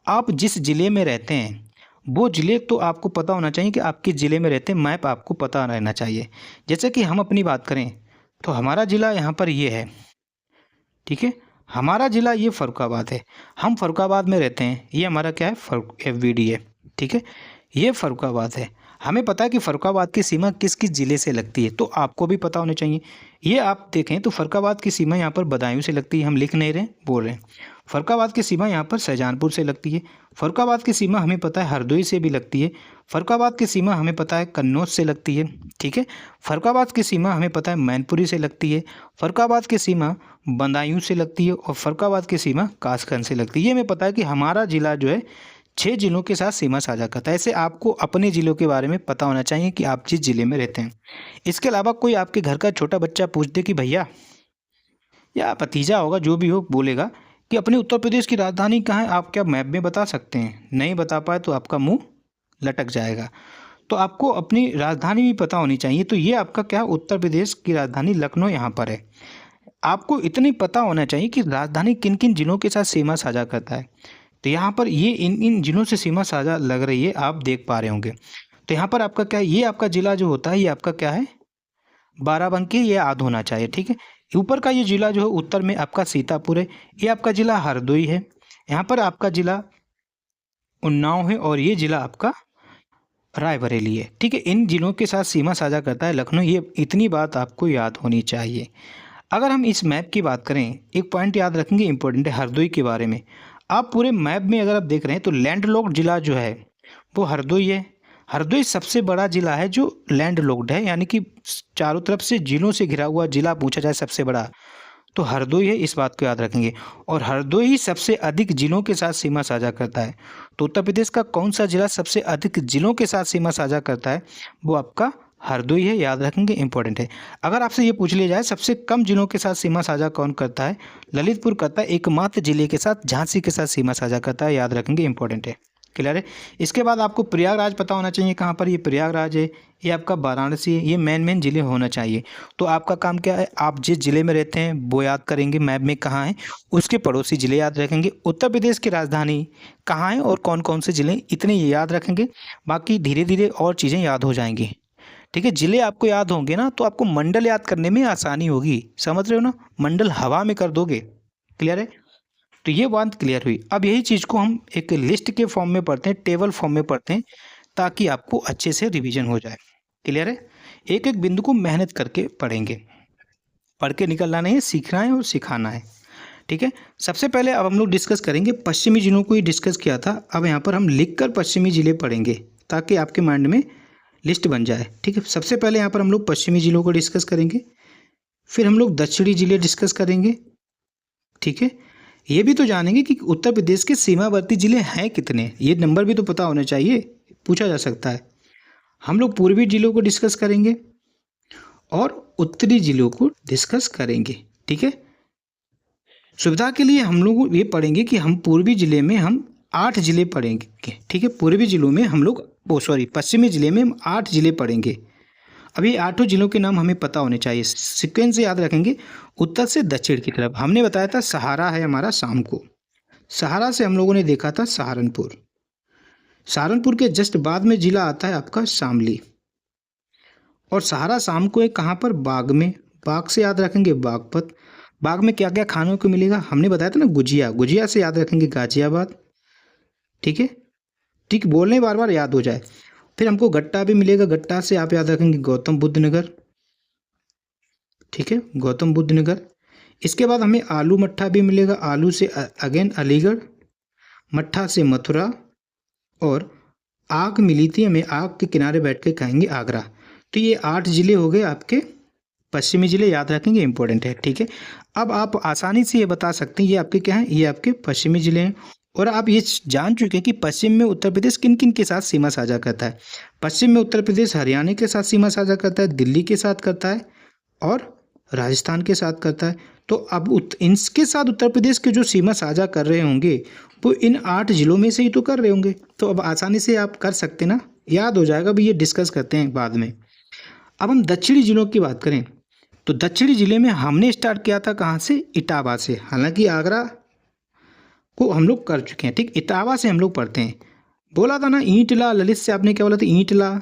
[SPEAKER 1] आप जिस ज़िले में रहते हैं वो ज़िले तो आपको पता होना चाहिए कि आप किस ज़िले में रहते हैं, मैप आपको पता रहना चाहिए। जैसे कि हम अपनी बात करें तो हमारा ज़िला यहाँ पर ये है, ठीक है, हमारा ज़िला ये फर्रुखाबाद है। हम फर्रुखाबाद में रहते हैं, ये हमारा क्या है, FVD है, ठीक है, ये फर्रुखाबाद है। हमें पता है कि फर्रुखाबाद की सीमा किस किस ज़िले से लगती है, तो आपको भी पता होना चाहिए। ये आप देखें तो फर्रुखाबाद की सीमा यहाँ पर बदायूं से लगती है, हम लिख नहीं रहे, बोल रहे हैं। फर्रुखाबाद की सीमा यहाँ पर शाहजहांपुर से लगती है। फर्रुखाबाद की सीमा हमें पता है हरदोई से भी लगती है। फर्रुखाबाद की सीमा हमें पता है कन्नौज से लगती है, ठीक है। फर्रुखाबाद की सीमा हमें पता है मैनपुरी से लगती है। फर्रुखाबाद की सीमा बदायूं से लगती है। और फर्रुखाबाद की सीमा कासगंज से लगती है। ये हमें पता है कि हमारा ज़िला जो है 6 जिलों के साथ सीमा साझा करता है। ऐसे आपको अपने ज़िलों के बारे में पता होना चाहिए कि आप जिस ज़िले में रहते हैं। इसके अलावा कोई आपके घर का छोटा बच्चा पूछ दे कि भैया, या भतीजा होगा जो भी हो, बोलेगा कि अपने उत्तर प्रदेश की राजधानी कहाँ है, आप क्या मैप में बता सकते हैं? नहीं बता पाए तो आपका मुंह लटक जाएगा। तो आपको अपनी राजधानी भी पता होनी चाहिए। तो ये आपका क्या, उत्तर प्रदेश की राजधानी लखनऊ यहाँ पर है। आपको इतनी पता होना चाहिए कि राजधानी किन किन जिलों के साथ सीमा साझा करता है। तो यहाँ पर ये इन इन जिलों से सीमा साझा लग रही है, आप देख पा रहे होंगे। तो यहाँ पर आपका क्या है, ये आपका ज़िला जो होता है ये आपका क्या है, बाराबंकी, ये याद होना चाहिए, ठीक है। ऊपर का ये ज़िला जो है उत्तर में आपका सीतापुर है। ये आपका ज़िला हरदोई है। यहाँ पर आपका ज़िला उन्नाव है। और ये ज़िला आपका रायबरेली है, ठीक है। इन जिलों के साथ सीमा साझा करता है लखनऊ। ये इतनी बात आपको याद होनी चाहिए। अगर हम इस मैप की बात करें, एक पॉइंट याद रखेंगे, इंपॉर्टेंट है, हरदोई के बारे में। आप पूरे मैप में अगर आप देख रहे हैं तो लैंडलॉक्ड ज़िला जो है वो हरदोई है। हरदोई सबसे बड़ा ज़िला है जो लैंडलॉक्ड है, यानी कि चारों तरफ से जिलों से घिरा हुआ ज़िला पूछा जाए सबसे बड़ा तो हरदोई है, इस बात को याद रखेंगे। और हरदोई ही सबसे अधिक जिलों के साथ सीमा साझा करता है। तो उत्तर प्रदेश का कौन सा ज़िला सबसे अधिक जिलों के साथ सीमा साझा करता है, वो आपका हरदोई है, याद रखेंगे, इंपॉर्टेंट है। अगर आपसे ये पूछ लिया जाए सबसे कम जिलों के साथ सीमा साझा कौन करता है, ललितपुर करता है, एकमात्र जिले के साथ झांसी के साथ सीमा साझा करता है, याद रखेंगे, इंपॉर्टेंट है। क्लियर है। इसके बाद आपको प्रयागराज पता होना चाहिए, कहाँ पर ये प्रयागराज है, ये आपका वाराणसी है, ये मेन जिले होना चाहिए। तो आपका काम क्या है, आप जिस जिले में रहते हैं वो याद करेंगे, मैप में कहाँ है, उसके पड़ोसी जिले याद रखेंगे, उत्तर प्रदेश की राजधानी कहाँ है और कौन कौन से जिले, इतने ये याद रखेंगे। बाकी धीरे धीरे और चीज़ें याद हो जाएंगी। ठीक है, जिले आपको याद होंगे ना तो आपको मंडल याद करने में आसानी होगी, समझ रहे हो ना, मंडल हवा में कर दोगे। क्लियर है। तो ये बात क्लियर हुई। अब यही चीज़ को हम एक लिस्ट के फॉर्म में पढ़ते हैं, टेबल फॉर्म में पढ़ते हैं, ताकि आपको अच्छे से रिवीजन हो जाए। क्लियर है। एक एक बिंदु को मेहनत करके पढ़ेंगे, पढ़ के निकलना नहीं है, सीखना है और सिखाना है। ठीक है। सबसे पहले अब हम लोग डिस्कस करेंगे पश्चिमी जिलों को ही डिस्कस किया था, अब यहाँ पर हम लिखकर पश्चिमी जिले पढ़ेंगे ताकि आपके माइंड में लिस्ट बन जाए। ठीक है। सबसे पहले यहाँ पर हम लोग पश्चिमी जिलों को डिस्कस करेंगे, फिर हम लोग दक्षिणी जिले डिस्कस करेंगे। ठीक है। ये भी तो जानेंगे कि उत्तर प्रदेश के सीमावर्ती जिले हैं कितने, ये नंबर भी तो पता होने चाहिए, पूछा जा सकता है। हम लोग पूर्वी जिलों को डिस्कस करेंगे और उत्तरी जिलों को डिस्कस करेंगे। ठीक है। सुविधा के लिए हम लोग ये पढ़ेंगे कि हम पूर्वी जिले में हम 8 जिले पढ़ेंगे। ठीक है। पूर्वी जिलों में हम लोग पश्चिमी जिले में हम 8 जिले पढ़ेंगे। अभी 8 जिलों के नाम हमें पता होने चाहिए, सीक्वेंस से याद रखेंगे। उत्तर से दक्षिण की तरफ हमने बताया था सहारा है हमारा शाम को, सहारा से हम लोगों ने देखा था सहारनपुर, सहारनपुर के जस्ट बाद में जिला आता है आपका शामली, और सहारा शाम को है कहाँ पर, बाग में, बाग से याद रखेंगे बागपत। बाग में क्या क्या खाने को मिलेगा हमने बताया था ना, गुजिया, गुजिया से याद रखेंगे गाजियाबाद। ठीक है। ठीक, बोलने बार बार याद हो जाए। फिर हमको गट्टा भी मिलेगा, गट्टा से आप याद रखेंगे गौतम बुद्ध नगर। ठीक है, गौतम बुद्ध नगर। इसके बाद हमें आलू मट्ठा भी मिलेगा, आलू से अगेन अलीगढ़, मट्ठा से मथुरा, और आग मिली थी हमें, आग के किनारे बैठ के खाएंगे आगरा। तो ये 8 जिले हो गए आपके पश्चिमी जिले, याद रखेंगे, इंपॉर्टेंट है। ठीक है। अब आप आसानी से ये बता सकते हैं ये आपके क्या हैं, ये आपके पश्चिमी जिले हैं। और आप ये जान चुके हैं कि पश्चिम में उत्तर प्रदेश किन किन के साथ सीमा साझा करता है। पश्चिम में उत्तर प्रदेश हरियाणा के साथ सीमा साझा करता है, दिल्ली के साथ करता है और राजस्थान के साथ करता है। तो अब इनके साथ उत्तर प्रदेश के जो सीमा साझा कर रहे होंगे वो इन 8 जिलों में से ही तो कर रहे होंगे। तो अब आसानी से आप कर सकते ना, याद हो जाएगा। भी ये डिस्कस करते हैं बाद में। अब हम दक्षिणी जिलों की बात करें तो दक्षिणी जिले में हमने स्टार्ट किया था कहाँ से, इटावा से। हालांकि आगरा को हम लोग कर चुके हैं। ठीक, इटावा से हम लोग पढ़ते हैं। बोला था ना ईंटला, ललित से आपने क्या बोला था, ईंटला,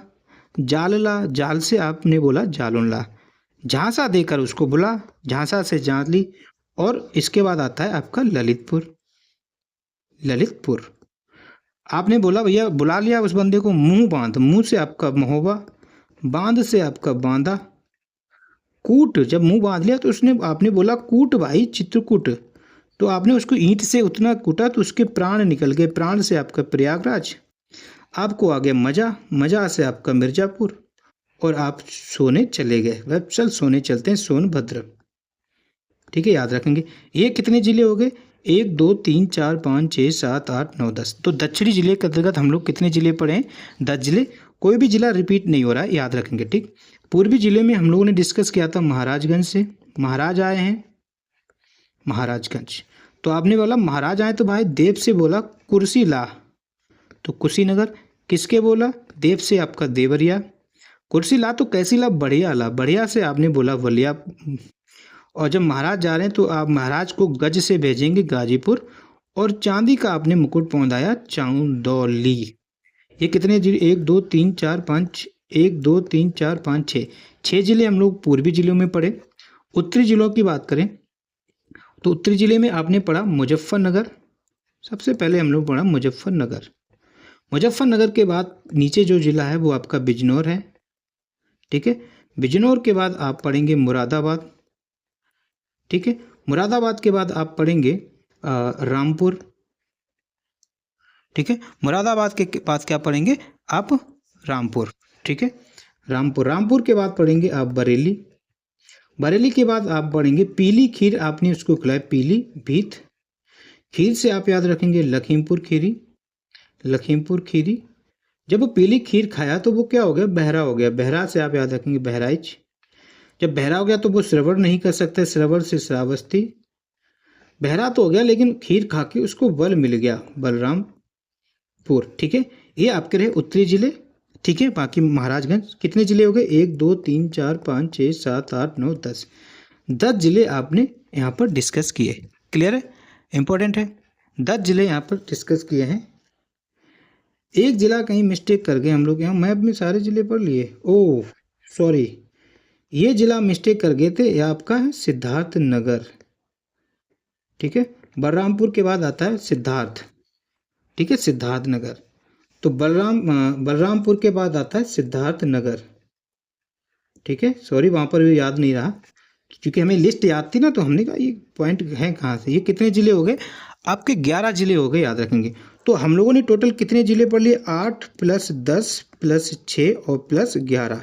[SPEAKER 1] जालला, जाल से आपने बोला जालुनला, झांसा देकर उसको बोला झांसा से जाली, और इसके बाद आता है आपका ललितपुर। ललितपुर आपने बोला भैया, बुला लिया उस बंदे को, मुंह बांध, मुंह से आपका महोबा, बांध से आपका बांदा, कूट, जब मुंह बांध लिया तो उसने आपने बोला कूट भाई चित्रकूट, तो आपने उसको ईंट से उतना कूटा तो उसके प्राण निकल गए, प्राण से आपका प्रयागराज। आपको आ गया मजा, मजा से आपका मिर्जापुर, और आप सोने चले गए। वह चल सोने चलते हैं सोनभद्र। ठीक है, याद रखेंगे। ये कितने जिले हो गए, 1 2 3 4 5 6 7 8 9 10। तो दक्षिणी जिले के अंतर्गत हम लोग कितने जिले पढ़े हैं, 10 जिले। कोई भी जिला रिपीट नहीं हो रहा है, याद रखेंगे। ठीक, पूर्वी जिले में हम लोगों ने डिस्कस किया था महाराजगंज से, महाराज आए हैं महाराजगंज। तो आपने बोला महाराज आए तो भाई देव से बोला कुर्सी ला, तो कुशीनगर। किसके बोला, देव से आपका देवरिया। कुर्सी ला तो कैसी ला, बढ़िया ला, बढ़िया से आपने बोला बलिया। और जब महाराज जा रहे हैं तो आप महाराज को गज से भेजेंगे गाजीपुर, और चांदी का आपने मुकुट पहुंचाया चांदौली। ये कितने जिले, 1 2 3 4 5, 1 2 3 4 5 6, 6 जिले हम लोग पूर्वी जिलों में पढ़े। उत्तरी जिलों की बात करें तो उत्तरी जिले में आपने पढ़ा मुजफ्फरनगर। सबसे पहले हम लोग पढ़ा मुजफ्फरनगर। मुजफ्फरनगर के बाद नीचे जो जिला है वो आपका बिजनौर है। ठीक है, बिजनौर के बाद आप पढ़ेंगे मुरादाबाद। ठीक है, मुरादाबाद के बाद आप पढ़ेंगे रामपुर। ठीक है, मुरादाबाद के बाद क्या पढ़ेंगे आप, रामपुर। ठीक है, रामपुर। रामपुर के बाद पढ़ेंगे आप बरेली। बरेली के बाद आप पढ़ेंगे पीली खीर, आपने उसको खिलाया पीली भीत। खीर से आप याद रखेंगे लखीमपुर खीरी, लखीमपुर खीरी। जब वो पीली खीर खाया तो वो क्या हो गया, बहरा हो गया। बहरा से आप याद रखेंगे बहराइच। जब बहरा हो गया तो वो श्रवण नहीं कर सकते, श्रवण से श्रावस्ती। बहरा तो हो गया लेकिन खीर खा के उसको बल मिल गया, बलरामपुर। ठीक है, ये आपके रहे उत्तरी जिले। ठीक है, बाकी महाराजगंज कितने जिले हो गए, 1 2 3 4 5 6 7 8 9 10। 10 जिले आपने यहाँ पर डिस्कस किए। क्लियर है, इंपॉर्टेंट है। 10 जिले यहाँ पर डिस्कस किए हैं। एक जिला कहीं मिस्टेक कर गए हम लोग, यहाँ मैप में सारे जिले पढ़ लिए। ओह सॉरी, ये जिला मिस्टेक कर गए थे, ये आपका है सिद्धार्थ नगर। ठीक है, बलरामपुर के बाद आता है सिद्धार्थ। ठीक है, सिद्धार्थ नगर। तो बलरामपुर के बाद आता है सिद्धार्थ नगर। ठीक है, सॉरी वहाँ पर भी याद नहीं रहा, क्योंकि हमें लिस्ट याद थी ना, तो हमने कहा ये पॉइंट है कहाँ से। ये कितने जिले हो गए आपके, 11 जिले हो गए, याद रखेंगे। तो हम लोगों ने टोटल कितने जिले पढ़ लिए, 8 + 10 + 6 और +11।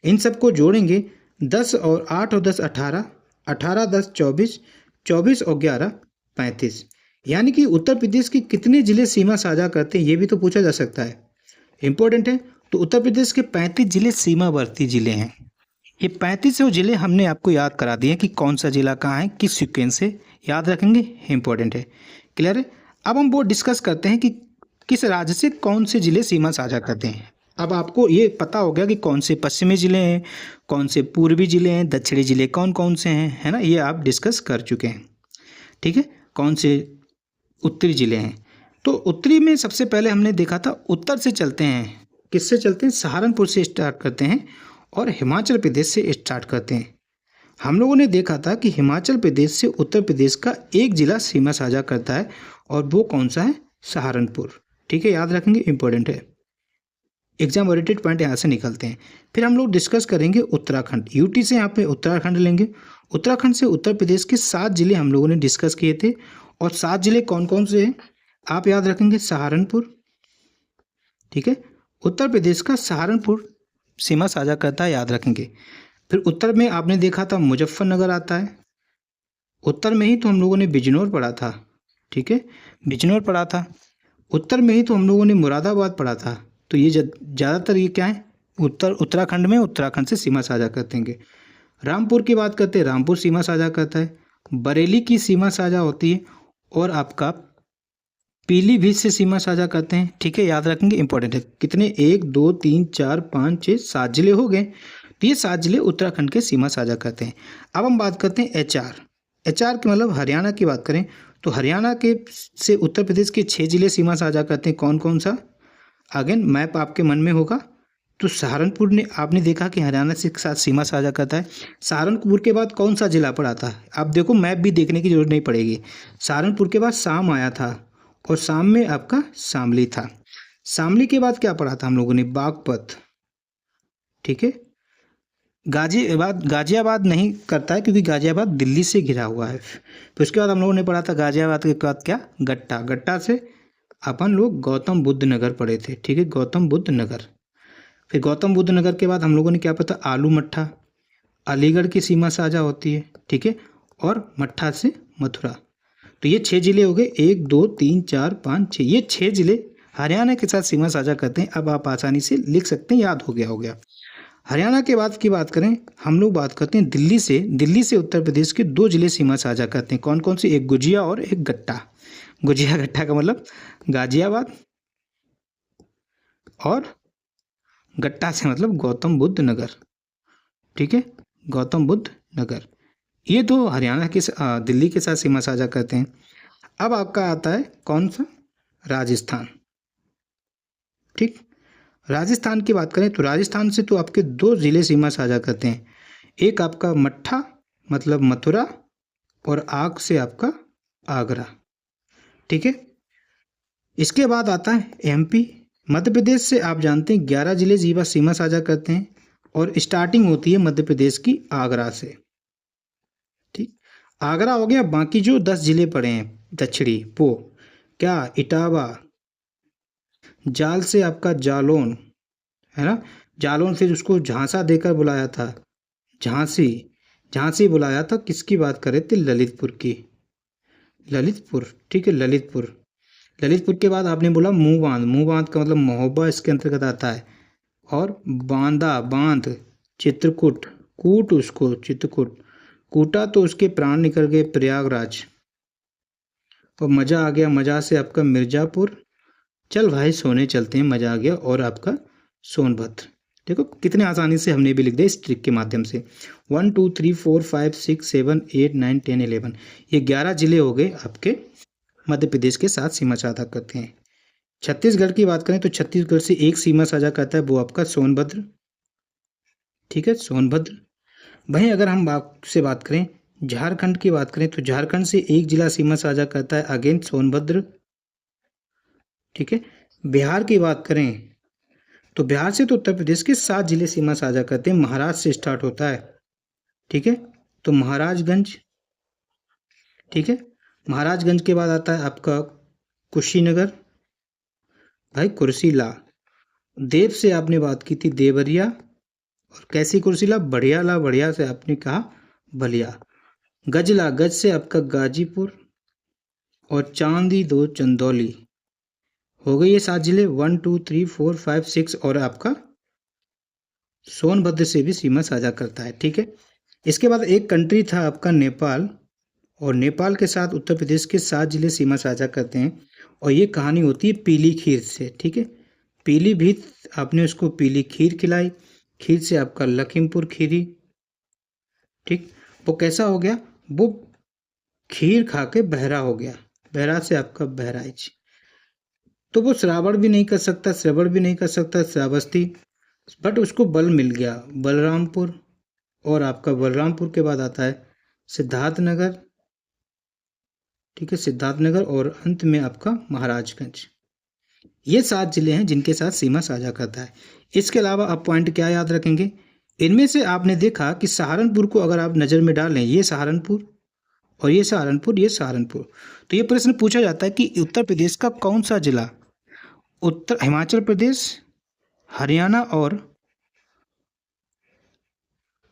[SPEAKER 1] इन सबको जोड़ेंगे, 10 और 8 और 10 18, 18 10 24, 24 और 11 35। यानी कि उत्तर प्रदेश के कितने जिले सीमा साझा करते हैं, ये भी तो पूछा जा सकता है, इंपॉर्टेंट है। तो उत्तर प्रदेश के 35 जिले सीमावर्ती जिले हैं। ये 35 जिले हमने आपको याद करा दिए कि कौन सा जिला कहाँ है, किस सीक्वेंस से याद रखेंगे, इंपॉर्टेंट है। क्लियर है। अब हम वो डिस्कस करते हैं कि किस राज्य से कौन से जिले सीमा साझा करते हैं। अब आपको ये पता हो गया कि कौन से पश्चिमी जिले हैं, कौन से पूर्वी जिले हैं, दक्षिणी जिले कौन कौन से हैं, है ना, ये आप डिस्कस कर चुके हैं। ठीक है, कौन से उत्तरी जिले हैं। तो उत्तरी में सबसे पहले हमने देखा था, उत्तर से चलते हैं, किससे चलते हैं, सहारनपुर से स्टार्ट करते हैं और हिमाचल प्रदेश से स्टार्ट करते हैं। हम लोगों ने देखा था कि हिमाचल प्रदेश से उत्तर प्रदेश का एक जिला सीमा साझा करता है, और वो कौन सा है, सहारनपुर। ठीक है, याद रखेंगे, इंपॉर्टेंट है, एग्जाम ओरिएंटेड पॉइंट यहाँ से निकलते हैं। फिर हम लोग डिस्कस करेंगे उत्तराखंड, यूटी से यहाँ पे उत्तराखंड लेंगे। उत्तराखंड से उत्तर प्रदेश के 7 जिले हम लोगों ने डिस्कस किए थे, और 7 जिले कौन कौन से हैं आप याद रखेंगे, सहारनपुर। ठीक है, उत्तर प्रदेश का सहारनपुर सीमा साझा करता है, याद रखेंगे। फिर उत्तर में आपने देखा था मुजफ्फरनगर आता है। उत्तर में ही तो हम लोगों ने बिजनौर पढ़ा था। ठीक है, बिजनौर पढ़ा था। उत्तर में ही तो हम लोगों ने मुरादाबाद पढ़ा था। तो ये ज़्यादातर ये क्या है, उत्तराखंड में, उत्तराखंड से सीमा साझा करते हैं। रामपुर की बात करते हैं, रामपुर सीमा साझा करता है। बरेली की सीमा साझा होती है, और आपका पीलीभीत से सीमा साझा करते हैं। ठीक है, याद रखेंगे, इंपॉर्टेंट है। कितने, 1 2 3 4 5 6 7 जिले हो गए। तो ये 7 जिले उत्तराखंड के सीमा साझा करते हैं। अब हम बात करते हैं HR। HR के मतलब हरियाणा की बात करें तो हरियाणा के से उत्तर प्रदेश के 6 जिले सीमा साझा करते हैं। कौन कौन सा, अगेन मैप आपके मन में होगा। तो सहारनपुर ने आपने देखा कि हरियाणा से साथ सीमा साझा करता है। सहारनपुर के बाद कौन सा जिला पड़ा था, आप देखो मैप भी देखने की जरूरत नहीं पड़ेगी। सहारनपुर के बाद शाम आया था, और शाम में आपका शामली था। शामली के बाद क्या पढ़ा था हम लोगों ने, बागपत। ठीक है, गाजियाबाद नहीं करता है, क्योंकि गाजियाबाद दिल्ली से घिरा हुआ है। फिर उसके बाद हम लोगों ने पढ़ा था गाजियाबाद के बाद क्या, गट्टा। गट्टा से अपन लोग गौतम बुद्ध नगर पढ़े थे। ठीक है, गौतम बुद्ध नगर। फिर गौतम बुद्ध नगर के बाद हम लोगों ने क्या पता, आलू मट्ठा। अलीगढ़ की सीमा साझा होती है। ठीक है, और मट्ठा से मथुरा। तो ये 6 जिले हो गए, 1 2 3 4 5 6, ये 6 जिले हरियाणा के साथ सीमा साझा करते हैं। अब आप आसानी से लिख सकते हैं, याद हो गया। हरियाणा के बाद की बात करें, हम लोग बात करते हैं दिल्ली से। दिल्ली से उत्तर प्रदेश के 2 जिले सीमा साझा करते हैं। कौन कौन से, एक गुजिया और एक गट्टा। गुजिया गट्टा का मतलब गाजियाबाद, और गट्टा से मतलब गौतम बुद्ध नगर। ठीक है, गौतम बुद्ध नगर। ये दो हरियाणा के दिल्ली के साथ सीमा साझा करते हैं। अब आपका आता है कौन सा, राजस्थान। ठीक, राजस्थान की बात करें तो राजस्थान से तो आपके 2 जिले सीमा साझा करते हैं। एक आपका मट्ठा मतलब मथुरा, और आग से आपका आगरा। ठीक है, इसके बाद आता है MP। मध्य प्रदेश से आप जानते हैं 11 जिले सीमा साझा करते हैं, और स्टार्टिंग होती है मध्य प्रदेश की आगरा से। ठीक, आगरा हो गया। बाकी जो 10 जिले पड़े हैं दक्षिणी, वो क्या, इटावा। जाल से आपका जालौन, है ना, जालौन से उसको झांसा देकर बुलाया था, झांसी। झांसी बुलाया था, किसकी बात कर रहे थे, ललितपुर की, ललितपुर। ठीक है, ललितपुर। ललितपुर के बाद आपने बोला मुंह बांध, मुंह बांध का मतलब महोबा इसके अंतर्गत आता है। और बांदा, बांध, चित्रकूट, कूट उसको चित्रकूट, कूटा तो उसके प्राण निकल गए प्रयागराज। और मज़ा आ गया, मज़ा से आपका मिर्ज़ापुर। चल भाई सोने चलते हैं, मज़ा आ गया। और आपका सोनभद्र। देखो कितने आसानी से हमने भी लिख दिया इस ट्रिक के माध्यम से। 1 2 3 4 5 6 7 8 9 10 11 ये 11 जिले हो गए आपके मध्य प्रदेश के साथ सीमा साझा करते हैं। छत्तीसगढ़ की बात करें तो छत्तीसगढ़ से एक सीमा साझा करता है, वो आपका सोनभद्र। ठीक है, सोनभद्र। वहीं अगर हम आपसे बात करें झारखंड की बात करें तो झारखंड से एक जिला सीमा साझा करता है, अगेन सोनभद्र। ठीक है, बिहार की बात करें तो बिहार से तो उत्तर प्रदेश के 7 जिले सीमा साझा करते हैं, महाराष्ट्र से स्टार्ट होता है। ठीक है, तो महाराजगंज। ठीक है, महाराजगंज के बाद आता है आपका कुशीनगर, भाई कुर्सीला। देव से आपने बात की थी देवरिया, और कैसी कुर्सीला, बढ़िया ला, बढ़िया से आपने कहा बलिया। गजला, गज से आपका गाजीपुर, और चांदी दो चंदौली। हो गए ये 7 जिले, 1 2 3 4 5 6। और आपका सोनभद्र से भी सीमा साझा करता है। ठीक है, इसके बाद एक कंट्री था आपका नेपाल, और नेपाल के साथ उत्तर प्रदेश के 7 जिले सीमा साझा करते हैं। और ये कहानी होती है पीली खीर से। ठीक है, पीलीभीत, आपने उसको पीली खीर खिलाई, खीर से आपका लखीमपुर खीरी। ठीक, वो कैसा हो गया, वो खीर खा के बहरा हो गया, बहरा से आपका बहराइच। तो वो श्रावण भी नहीं कर सकता, श्रवण भी नहीं कर सकता, श्रावस्ती, बट उसको बल मिल गया बलरामपुर। और आपका बलरामपुर के बाद आता है सिद्धार्थनगर। ठीक है, सिद्धार्थनगर, और अंत में आपका महाराजगंज। ये 7 जिले हैं जिनके साथ सीमा साझा करता है। इसके अलावा आप पॉइंट क्या याद रखेंगे, इनमें से आपने देखा कि सहारनपुर को अगर आप नज़र में डाल लें, ये सहारनपुर और ये सहारनपुर, ये सहारनपुर, तो ये प्रश्न पूछा जाता है कि उत्तर प्रदेश का कौन सा जिला उत्तर हिमाचल प्रदेश, हरियाणा और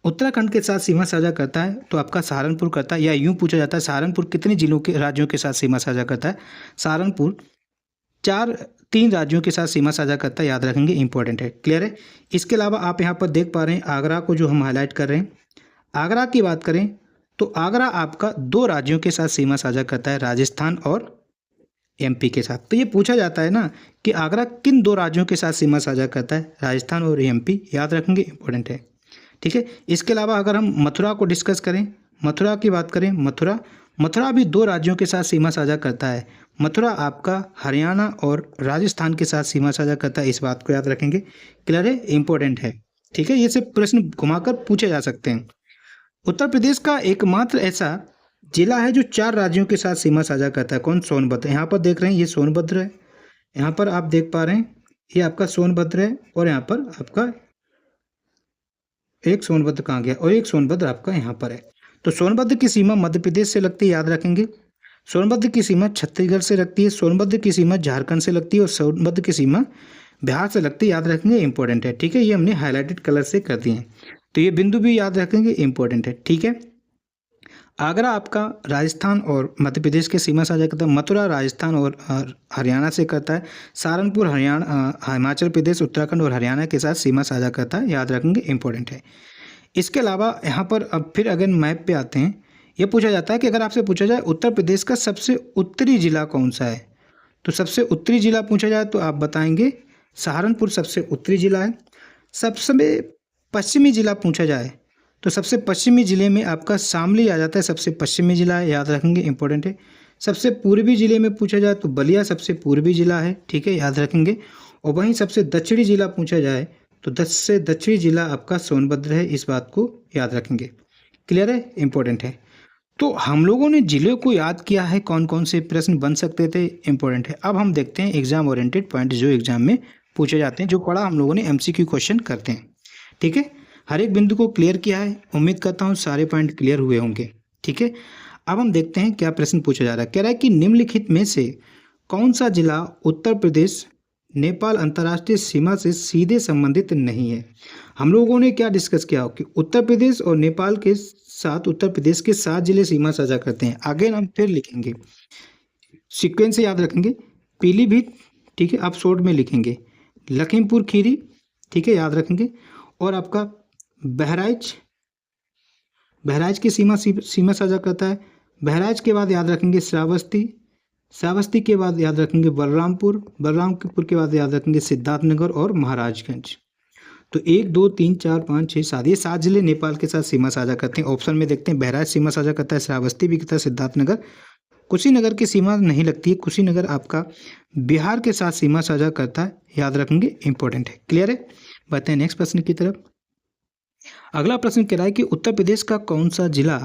[SPEAKER 1] उत्तराखंड के साथ सीमा साझा करता है, तो आपका सहारनपुर करता है। या यूं पूछा जाता है सहारनपुर कितने जिलों के राज्यों के साथ सीमा साझा करता है, सहारनपुर 3 राज्यों के साथ सीमा साझा करता है, याद रखेंगे, इंपॉर्टेंट है। क्लियर है। इसके अलावा आप यहाँ पर देख पा रहे हैं आगरा को जो हम हाईलाइट कर रहे हैं। आगरा की बात करें तो आगरा आपका 2 राज्यों के साथ सीमा साझा करता है, राजस्थान और एमपी के साथ। तो ये पूछा जाता है ना कि आगरा किन 2 राज्यों के साथ सीमा साझा करता है, राजस्थान और एमपी, याद रखेंगे, इंपॉर्टेंट है। ठीक है, इसके अलावा अगर हम मथुरा को डिस्कस करें, मथुरा की बात करें, मथुरा भी 2 राज्यों के साथ सीमा साझा करता है। मथुरा आपका हरियाणा और राजस्थान के साथ सीमा साझा करता है, इस बात को याद रखेंगे। क्लियर है, इंपॉर्टेंट है। ठीक है, ये सब प्रश्न घुमाकर पूछे जा सकते हैं। उत्तर प्रदेश का एकमात्र ऐसा जिला है जो 4 राज्यों के साथ सीमा साझा करता है, कौन, सोनभद्र। यहाँ पर देख रहे हैं ये सोनभद्र है, यहाँ पर आप देख पा रहे हैं ये आपका सोनभद्र है, और यहाँ पर आपका एक सोनभद्र कहाँ गया, और एक सोनभद्र आपका यहाँ पर है। तो सोनभद्र की सीमा मध्य प्रदेश से लगती है, याद रखेंगे। सोनभद्र की सीमा छत्तीसगढ़ से लगती है, सोनभद्र की सीमा झारखंड से लगती है, और सोनभद्र की सीमा बिहार से लगती है, याद रखेंगे, इंपॉर्टेंट है। ठीक है, ये हमने हाईलाइटेड कलर से कर दिए हैं, तो ये बिंदु भी याद रखेंगे, इंपॉर्टेंट है। ठीक है, आगरा आपका राजस्थान और मध्य प्रदेश के सीमा साझा करता है, मथुरा राजस्थान और हरियाणा से करता है, सहारनपुर हरियाणा, हिमाचल प्रदेश, उत्तराखंड और हरियाणा के साथ सीमा साझा करता है, याद रखेंगे, इंपॉर्टेंट है। इसके अलावा यहाँ पर अब फिर अगर मैप पे आते हैं, ये पूछा जाता है कि अगर आपसे पूछा जाए उत्तर प्रदेश का सबसे उत्तरी जिला कौन सा है, तो सबसे उत्तरी जिला पूछा जाए तो आप बताएंगे सहारनपुर सबसे उत्तरी जिला है। सबसे पश्चिमी जिला पूछा जाए तो सबसे पश्चिमी जिले में आपका शामली आ जाता है, सबसे पश्चिमी जिला है, याद रखेंगे, इंपॉर्टेंट है। सबसे पूर्वी जिले में पूछा जाए तो बलिया सबसे पूर्वी जिला है, ठीक है, याद रखेंगे। और वहीं सबसे दक्षिणी जिला पूछा जाए तो 10 से दक्षिणी जिला आपका सोनभद्र है, इस बात को याद रखेंगे। क्लियर है, इंपॉर्टेंट है। तो हम लोगों ने जिले को याद किया है, कौन कौन से प्रश्न बन सकते थे, इंपॉर्टेंट है। अब हम देखते हैं एग्जाम ओरिएंटेड पॉइंट जो एग्जाम में पूछे जाते हैं, जो पढ़ा हम लोगों ने एमसीक्यू क्वेश्चन करते हैं। ठीक है, हर एक बिंदु को क्लियर किया है, उम्मीद करता हूँ सारे पॉइंट क्लियर हुए होंगे। ठीक है, अब हम देखते हैं क्या प्रश्न पूछा जा रहा है। कह रहा है कि निम्नलिखित में से कौन सा जिला उत्तर प्रदेश नेपाल अंतर्राष्ट्रीय सीमा से सीधे संबंधित नहीं है। हम लोगों ने क्या डिस्कस किया कि उत्तर प्रदेश और नेपाल के साथ उत्तर प्रदेश के 7 जिले सीमा साझा करते हैं। आगे हम फिर लिखेंगे, सीक्वेंस से याद रखेंगे। पीलीभीत, ठीक है, आप शॉर्ट में लिखेंगे। लखीमपुर खीरी, ठीक है, याद रखेंगे। और आपका बहराइच, बहराइच की सीमा साझा करता है। बहराइच के बाद याद रखेंगे श्रावस्ती, श्रावस्ती के बाद याद रखेंगे बलरामपुर, बलरामपुर के बाद याद रखेंगे सिद्धार्थनगर और महाराजगंज। तो 1 2 3 4 5 6 7, ये 7 जिले नेपाल के साथ सीमा साझा करते हैं। ऑप्शन में देखते हैं, बहराइच सीमा साझा करता है, श्रावस्ती भी करता है, सिद्धार्थनगर। कुशीनगर की सीमा नहीं लगती है, कुशीनगर आपका बिहार के साथ सीमा साझा करता है, याद रखेंगे, इंपॉर्टेंट है। क्लियर है? बढ़ते हैं नेक्स्ट प्रश्न की तरफ। अगला प्रश्न कह रहा है कि उत्तर प्रदेश का कौन सा जिला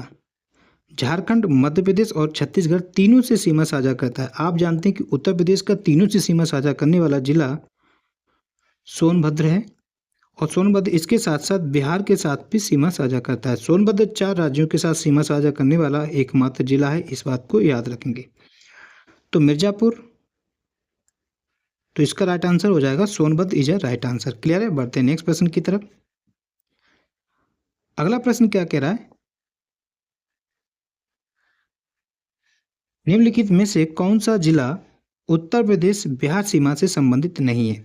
[SPEAKER 1] झारखंड, मध्य प्रदेश और छत्तीसगढ़ तीनों से सीमा साझा करता है? आप जानते हैं कि उत्तर प्रदेश का तीनों से सीमा साझा करने वाला जिला सोनभद्र है, और सोनभद्र इसके साथ साथ बिहार के साथ भी सीमा साझा करता है। सोनभद्र 4 राज्यों के साथ सीमा साझा करने वाला एकमात्र जिला है, इस बात को याद रखेंगे। तो मिर्जापुर, तो इसका राइट आंसर हो जाएगा Sonbhadra is a right answer. Clear है? बढ़ते हैं नेक्स्ट प्रश्न की तरफ। अगला प्रश्न क्या कह रहा है, निम्नलिखित में से कौन सा जिला उत्तर प्रदेश बिहार सीमा से संबंधित नहीं है?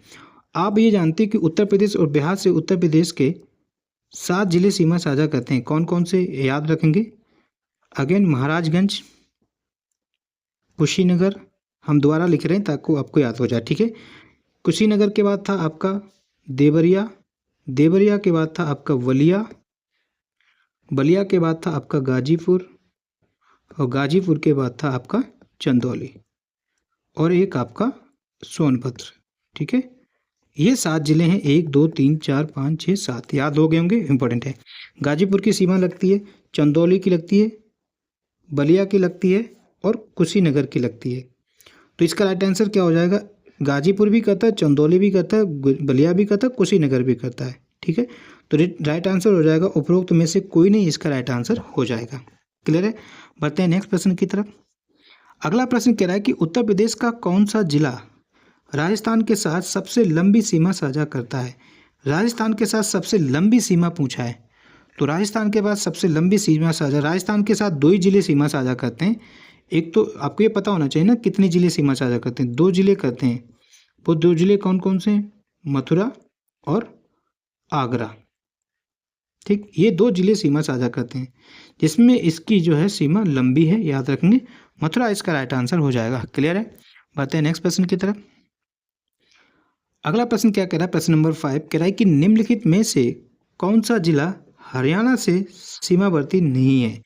[SPEAKER 1] आप ये जानते हैं कि उत्तर प्रदेश और बिहार से उत्तर प्रदेश के 7 जिले सीमा साझा करते हैं। कौन कौन से याद रखेंगे? अगेन महाराजगंज, कुशीनगर, हम दोबारा लिख रहे हैं ताकि आपको याद हो जाए, ठीक है। कुशीनगर के बाद था आपका देवरिया, देवरिया के बाद था आपका बलिया, बलिया के बाद था आपका गाजीपुर, और गाजीपुर के बाद था आपका चंदौली, और एक आपका सोनभद्र, ठीक है। ये 7 जिले हैं, 1 2 3 4 5 6 7, याद हो गए होंगे, इंपॉर्टेंट है। गाजीपुर की सीमा लगती है, चंदौली की लगती है, बलिया की लगती है, और कुशीनगर की लगती है। तो इसका राइट आंसर क्या हो जाएगा? गाजीपुर भी करता है, चंदौली भी करता है, बलिया भी करता है, कुशीनगर भी करता है, ठीक है। तो राइट आंसर हो जाएगा उपरोक्त में से कोई नहीं, इसका राइट आंसर हो जाएगा। क्लियर है? बढ़ते हैं नेक्स्ट प्रश्न की तरफ। अगला प्रश्न कह रहा है कि उत्तर प्रदेश का कौन सा जिला राजस्थान के साथ सबसे लंबी सीमा साझा करता है? राजस्थान के साथ सबसे लंबी सीमा पूछा है, तो राजस्थान के पास सबसे लंबी सीमा साझा, राजस्थान के साथ 2 ही जिले सीमा साझा करते हैं। एक तो आपको ये पता होना चाहिए ना कितने जिले सीमा साझा करते हैं, 2 जिले करते हैं। वो 2 जिले कौन कौन से हैं? मथुरा और आगरा, ठीक, ये 2 जिले सीमा साझा करते हैं, जिसमें इसकी जो है सीमा लंबी है, याद रखेंगे, मथुरा इसका राइट आंसर हो जाएगा। क्लियर है? बढ़ते हैं नेक्स्ट प्रश्न की तरफ। अगला प्रश्न क्या कह रहा है, प्रश्न नंबर 5 कह रहा है कि निम्नलिखित में से कौन सा जिला हरियाणा से सीमावर्ती नहीं है?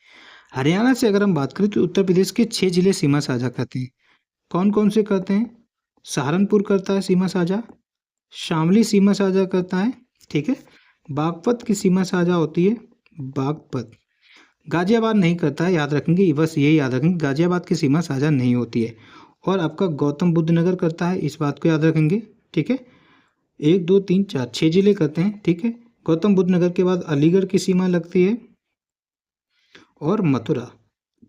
[SPEAKER 1] हरियाणा से अगर हम बात करें तो उत्तर प्रदेश के 6 जिले सीमा साझा करते हैं। कौन कौन से करते हैं? सहारनपुर करता है सीमा साझा, शामली सीमा साझा करता है, ठीक है, बागपत की सीमा साझा होती है, बागपत। गाजियाबाद नहीं करता है, याद रखेंगे, बस यही याद रखेंगे, गाजियाबाद की सीमा साझा नहीं होती है। और आपका गौतम बुद्ध नगर करता है, इस बात को याद रखेंगे, ठीक है। 1 2 3 4 6 जिले करते हैं, ठीक है। गौतम बुद्ध नगर के बाद अलीगढ़ की सीमा लगती है, और मथुरा।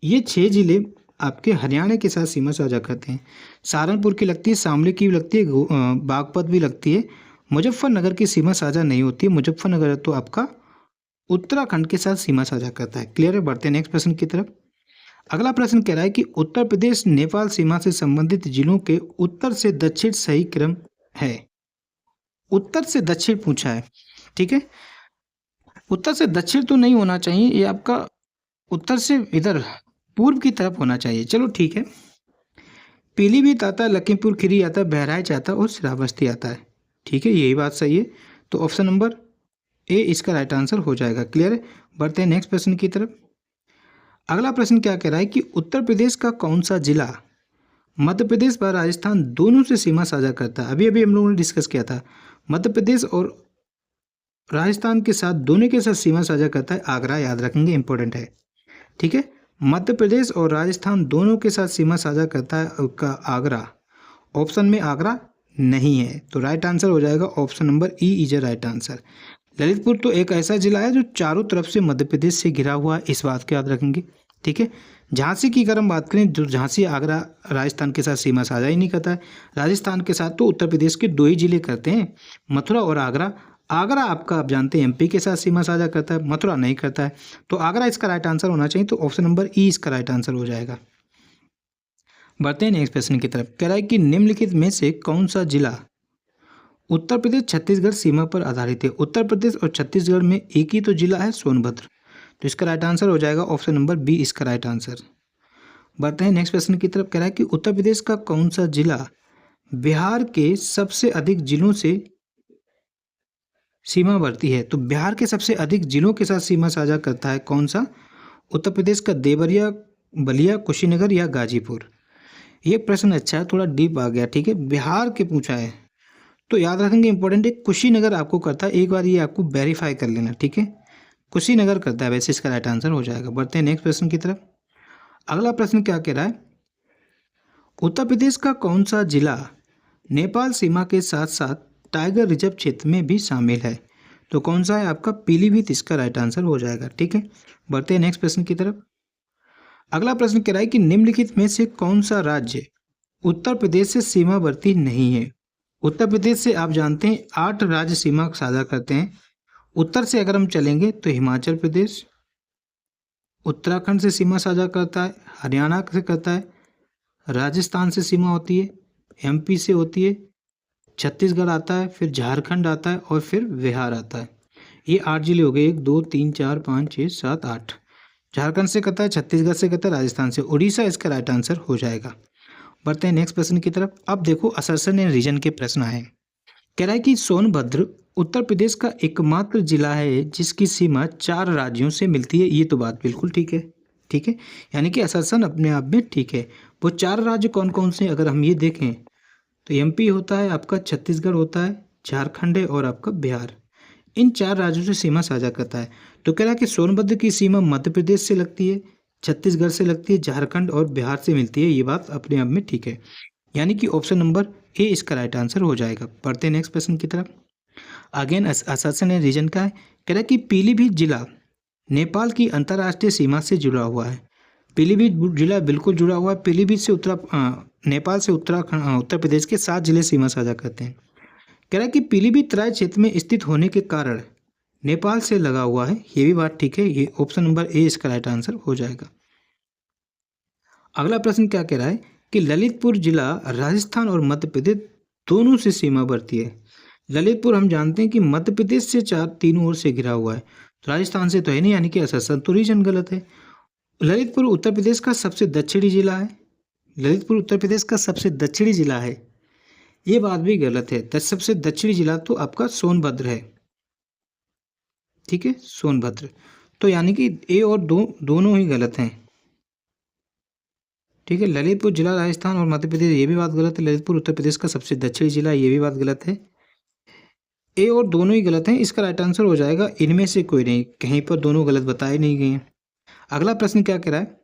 [SPEAKER 1] ये 6 जिले आपके हरियाणा के साथ सीमा साझा करते हैं। सहारनपुर की लगती है, शामली की भी लगती है, बागपत भी लगती है। मुजफ्फरनगर की सीमा साझा नहीं होती है, मुजफ्फरनगर तो आपका उत्तराखंड के साथ सीमा साझा करता है। क्लियर है? बढ़ते हैं नेक्स्ट प्रश्न की तरफ। अगला प्रश्न कह रहा है कि उत्तर प्रदेश नेपाल सीमा से संबंधित जिलों के उत्तर से दक्षिण सही क्रम है। उत्तर से दक्षिण पूछा है, ठीक है। उत्तर से दक्षिण तो नहीं होना चाहिए, ये आपका उत्तर से इधर पूर्व की तरफ होना चाहिए। चलो ठीक है, पीलीभीत आता है, लखीमपुर खीरी आता है, बहराइच आता है, और श्रावस्ती आता है, ठीक है, यही बात सही है। तो ऑप्शन नंबर ए इसका राइट आंसर हो जाएगा। क्लियर है? बढ़ते हैं नेक्स्ट प्रश्न की तरफ। अगला प्रश्न क्या कह रहा है कि उत्तर प्रदेश का कौन सा जिला मध्य प्रदेश व राजस्थान दोनों से सीमा साझा करता है? अभी अभी हम लोगों ने डिस्कस किया था, मध्य प्रदेश और राजस्थान के साथ दोनों के साथ सीमा साझा करता है आगरा, याद रखेंगे, इंपॉर्टेंट है, ठीक है। मध्य प्रदेश और राजस्थान दोनों के साथ सीमा साझा करता है उसका आगरा। ऑप्शन में आगरा नहीं है, तो राइट आंसर हो जाएगा option number E is a right answer. Lalitpur तो एक ऐसा जिला है जो चारों तरफ से मध्य प्रदेश से घिरा हुआ है, इस बात को याद रखेंगे, ठीक है। झांसी की अगर हम बात करें, जो झांसी आगरा राजस्थान के साथ सीमा साझा ही नहीं करता है, राजस्थान के साथ तो उत्तर प्रदेश के 2 ही जिले करते हैं, मथुरा और आगरा। आगरा आपका आप जानते हैं एमपी के साथ सीमा साझा करता है, मथुरा नहीं करता है, तो आगरा इसका राइट आंसर होना चाहिए, तो ऑप्शन नंबर ई इसका राइट आंसर हो जाएगा। बढ़ते हैं नेक्स्ट प्रश्न की तरफ। कह रहा है कि निम्नलिखित में से कौन सा जिला उत्तर प्रदेश छत्तीसगढ़ सीमा पर आधारित है। उत्तर प्रदेश और छत्तीसगढ़ में एक ही तो जिला है, सोनभद्र। तो इसका राइट आंसर हो जाएगा ऑप्शन नंबर बी, इसका राइट आंसर। बढ़ते हैं नेक्स्ट प्रश्न की तरफ। कह रहा है कि उत्तर प्रदेश का कौन सा जिला बिहार के सबसे अधिक जिलों से सीमावर्ती है। तो बिहार के सबसे अधिक जिलों के साथ सीमा साझा करता है कौन सा? उत्तर प्रदेश का देवरिया, बलिया, कुशीनगर या गाजीपुर। ये प्रश्न अच्छा है, थोड़ा डीप आ गया, ठीक है, बिहार के पूछा है तो याद रखेंगे, इंपॉर्टेंट है। कुशीनगर आपको करता है, एक बार ये आपको वेरीफाई कर लेना, ठीक है, कुशीनगर करता है, वैसे इसका राइट आंसर हो जाएगा। बढ़ते हैं नेक्स्ट प्रश्न की तरफ। अगला प्रश्न क्या कह रहा है? उत्तर प्रदेश का कौन सा जिला नेपाल सीमा के साथ साथ टाइगर रिजर्व क्षेत्र में भी शामिल है? तो कौन सा है आपका? पीलीभीत, इसका राइट आंसर हो जाएगा, ठीक है। बढ़ते हैं नेक्स्ट प्रश्न की तरफ। अगला प्रश्न कह रहा है कि निम्नलिखित में से कौन सा राज्य उत्तर प्रदेश से सीमावर्ती नहीं है? उत्तर प्रदेश से आप जानते हैं 8 राज्य सीमा साझा करते हैं। उत्तर से अगर हम चलेंगे तो हिमाचल प्रदेश, उत्तराखंड से सीमा साझा करता है, हरियाणा से करता है, राजस्थान से सीमा होती है, एमपी से होती है, छत्तीसगढ़ आता है, फिर झारखंड आता है और फिर बिहार आता है। ये 8 जिले हो गए, 1 2 3 4 5 6 7 8। झारखंड से करता है, छत्तीसगढ़ से करता है, राजस्थान से, उड़ीसा इसका राइट आंसर हो जाएगा। बढ़ते हैं नेक्स्ट प्रश्न की तरफ। अब देखो असर्शन एंड रीजन के प्रश्न आए। कह रहा है कि सोनभद्र उत्तर प्रदेश का एकमात्र जिला है जिसकी सीमा 4 राज्यों से मिलती है। ये तो बात बिल्कुल ठीक है, ठीक है, यानी कि असर्शन अपने आप में ठीक है। वो 4 राज्य कौन कौन से, अगर हम ये देखें तो एमपी होता है आपका, छत्तीसगढ़ होता है, झारखंड है और आपका बिहार। इन 4 राज्यों से सीमा साझा करता है। तो कह रहा है कि सोनभद्र की सीमा मध्य प्रदेश से लगती है, छत्तीसगढ़ से लगती है, झारखंड और बिहार से मिलती है। ये बात अपने आप में ठीक है, यानी कि ऑप्शन नंबर ए इसका राइट आंसर हो जाएगा। पढ़ते हैं नेक्स्ट प्रश्न की तरफ। अगेन असर्शन एंड रीजन का है। कह रहा है कि पीलीभीत जिला नेपाल की अंतर्राष्ट्रीय सीमा से जुड़ा हुआ है। पीलीभीत जिला बिल्कुल जुड़ा हुआ है। पीलीभीत से नेपाल से उत्तर प्रदेश के 7 जिले सीमा साझा करते हैं। कह रहा है कि पीलीभीत तराई क्षेत्र में स्थित होने के कारण नेपाल से लगा हुआ है। ये भी बात ठीक है, ये ऑप्शन नंबर ए इसका राइट आंसर हो जाएगा। अगला प्रश्न क्या कह रहा है कि ललितपुर जिला राजस्थान और मध्य प्रदेश दोनों से सीमावर्ती है। ललितपुर हम जानते हैं कि मध्य प्रदेश से तीनों ओर से घिरा हुआ है, तो राजस्थान से तो है नहीं, यानी कि असर्शन तो रीजन गलत है। ललितपुर उत्तर प्रदेश का सबसे दक्षिणी जिला है। ललितपुर उत्तर प्रदेश का सबसे दक्षिणी जिला है, ये बात भी गलत है। सबसे दक्षिणी जिला तो आपका सोनभद्र है, ठीक है, सोनभद्र। तो यानी कि ए और दोनों ही गलत हैं, ठीक है। ललितपुर जिला राजस्थान और मध्य प्रदेश, ये भी बात गलत है। ललितपुर उत्तर प्रदेश का सबसे दक्षिणी जिला, ये भी बात गलत है। ए और दोनों ही गलत हैं, इसका राइट आंसर हो जाएगा इनमें से कोई नहीं, कहीं पर दोनों गलत बताए नहीं गए हैं। अगला प्रश्न क्या कह रहा है?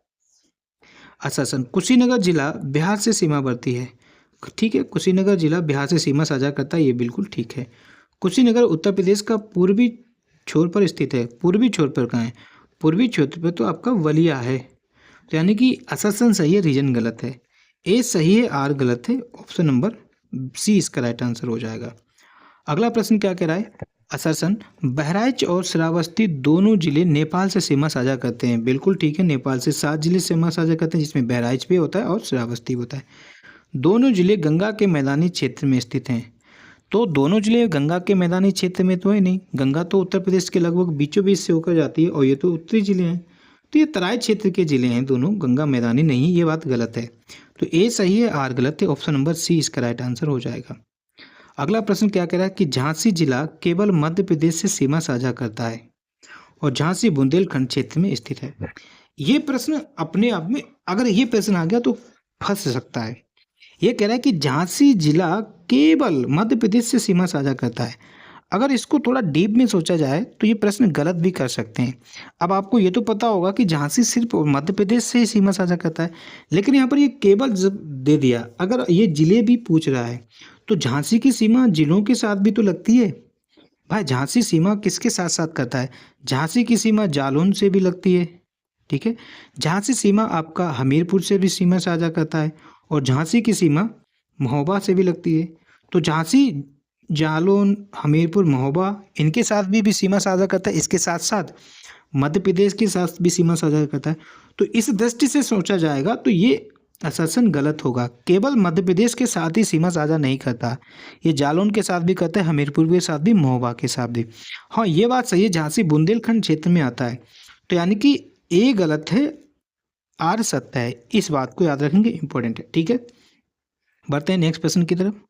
[SPEAKER 1] असर्शन कुशीनगर जिला बिहार से सीमावर्ती है, ठीक है, कुशीनगर जिला बिहार से सीमा साझा करता है, ये बिल्कुल ठीक है। कुशीनगर उत्तर प्रदेश का पूर्वी छोर पर स्थित है। पूर्वी छोर पर कहाँ है? पूर्वी छोर पर तो आपका बलिया है, तो यानी कि असर्शन सही है, रीजन गलत है। ए सही है, आर गलत है, ऑप्शन नंबर सी इसका राइट आंसर हो जाएगा। अगला प्रश्न क्या कह रहा है? असर्शन बहराइच और श्रावस्ती दोनों जिले नेपाल से सीमा साझा करते हैं, बिल्कुल ठीक है। नेपाल से 7 जिले सीमा साझा करते हैं, जिसमें बहराइच भी होता है और श्रावस्ती होता है। दोनों जिले गंगा के मैदानी क्षेत्र में स्थित हैं। तो दोनों जिले गंगा के मैदानी क्षेत्र में तो है नहीं, गंगा तो उत्तर प्रदेश के लगभग बीचों बीच से होकर जाती है और ये तो उत्तरी जिले हैं, तो ये तराई क्षेत्र के जिले हैं दोनों, गंगा मैदानी नहीं, ये बात गलत है। तो ए सही है, आर गलत है, ऑप्शन नंबर सी इसका राइट आंसर हो जाएगा। अगला प्रश्न क्या कह रहा है कि झांसी जिला केवल मध्य प्रदेश से सीमा साझा करता है और झांसी बुंदेलखंड क्षेत्र में स्थित है। ये प्रश्न अपने आप में, अगर ये प्रश्न आ गया तो फंस सकता है। ये कह रहा है कि झांसी जिला केवल मध्य प्रदेश से सीमा साझा करता है। अगर इसको थोड़ा डीप में सोचा जाए तो ये प्रश्न गलत भी कर सकते हैं। अब आपको ये तो पता होगा कि झांसी सिर्फ मध्य प्रदेश से ही सीमा साझा करता है, लेकिन यहाँ पर ये केवल दे दिया। अगर ये जिले भी पूछ रहा है तो झांसी की सीमा जिलों के साथ भी तो लगती है भाई। झांसी सीमा किसके साथ साथ करता है? झांसी की सीमा जालौन से भी लगती है, ठीक है। झांसी सीमा आपका हमीरपुर से भी सीमा साझा करता है और झांसी की सीमा महोबा से भी लगती है। तो झांसी जालौन, हमीरपुर, महोबा इनके साथ भी सीमा साझा करता है, इसके साथ साथ मध्य प्रदेश के साथ भी सीमा साझा करता है। तो इस दृष्टि से सोचा जाएगा तो ये असर्शन गलत होगा। केवल मध्य प्रदेश के साथ ही सीमा साझा नहीं करता, ये जालौन के साथ भी करता है, हमीरपुर के साथ भी, महोबा के साथ भी। हाँ, ये बात सही है, झांसी बुंदेलखंड क्षेत्र में आता है। तो यानी कि ए गलत है, आर सत्य है। इस बात को याद रखेंगे, इंपॉर्टेंट है। ठीक है, बढ़ते हैं नेक्स्ट प्रश्न की तरफ।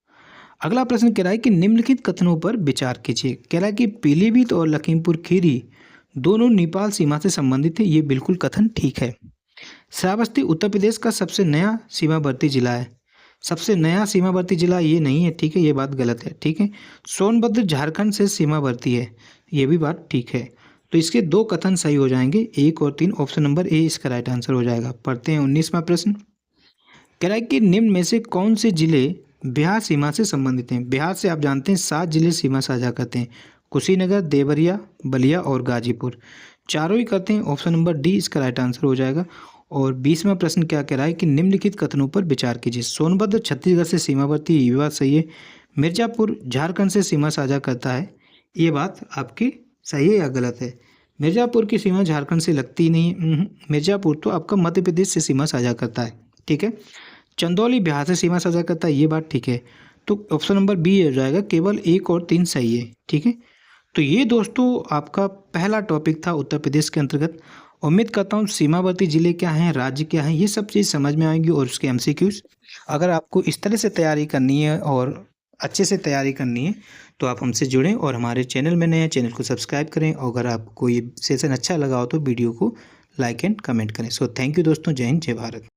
[SPEAKER 1] अगला प्रश्न कह रहा है कि निम्नलिखित कथनों पर विचार कीजिए। कह रहा है कि पीलीभीत और लखीमपुर खीरी दोनों नेपाल सीमा से संबंधित है। ये बिल्कुल कथन ठीक है। श्रावस्ती उत्तर प्रदेश का सबसे नया सीमावर्ती जिला है। सबसे नया सीमावर्ती जिला ये नहीं है, ठीक है, ये बात गलत है। ठीक है, सोनभद्र झारखंड से सीमावर्ती है, ये भी बात ठीक है। तो इसके दो कथन सही हो जाएंगे, 1 और 3। ऑप्शन नंबर ए इसका राइट आंसर हो जाएगा। पढ़ते हैं 19वां प्रश्न। कह रहा है कि निम्न में से कौन से जिले बिहार सीमा से संबंधित हैं। बिहार से आप जानते हैं 7 जिले सीमा साझा करते हैं, कुशीनगर, देवरिया, बलिया और गाजीपुर। चारों ही करते हैं। ऑप्शन नंबर डी इसका राइट आंसर हो जाएगा। और 20वां प्रश्न क्या कह रहा है कि निम्नलिखित कथनों पर विचार कीजिए। सोनभद्र छत्तीसगढ़ से सीमावर्ती, ये बात सही है। मिर्ज़ापुर झारखंड से सीमा साझा करता है, ये बात आपकी सही है या गलत है। मिर्ज़ापुर की सीमा झारखंड से लगती ही नहीं है। मिर्ज़ापुर तो आपका मध्य प्रदेश से सीमा साझा करता है। ठीक है, चंदौली बिहार से सीमा साझा करता है, ये बात ठीक है। तो ऑप्शन नंबर बी हो जाएगा। केवल 1 और 3 सही है। ठीक है, तो ये दोस्तों आपका पहला टॉपिक था उत्तर प्रदेश के अंतर्गत। उम्मीद करता हूँ सीमावर्ती ज़िले क्या हैं, राज्य क्या हैं, ये सब चीज़ समझ में आएंगी। और उसके एमसीक्यूज़ अगर आपको इस तरह से तैयारी करनी है और अच्छे से तैयारी करनी है तो आप हमसे जुड़ें और हमारे चैनल में नए हैं, चैनल को सब्सक्राइब करें। और अगर आपको ये सेशन अच्छा लगा हो तो वीडियो को लाइक एंड कमेंट करें। सो थैंक यू दोस्तों, जय हिंद, जय भारत।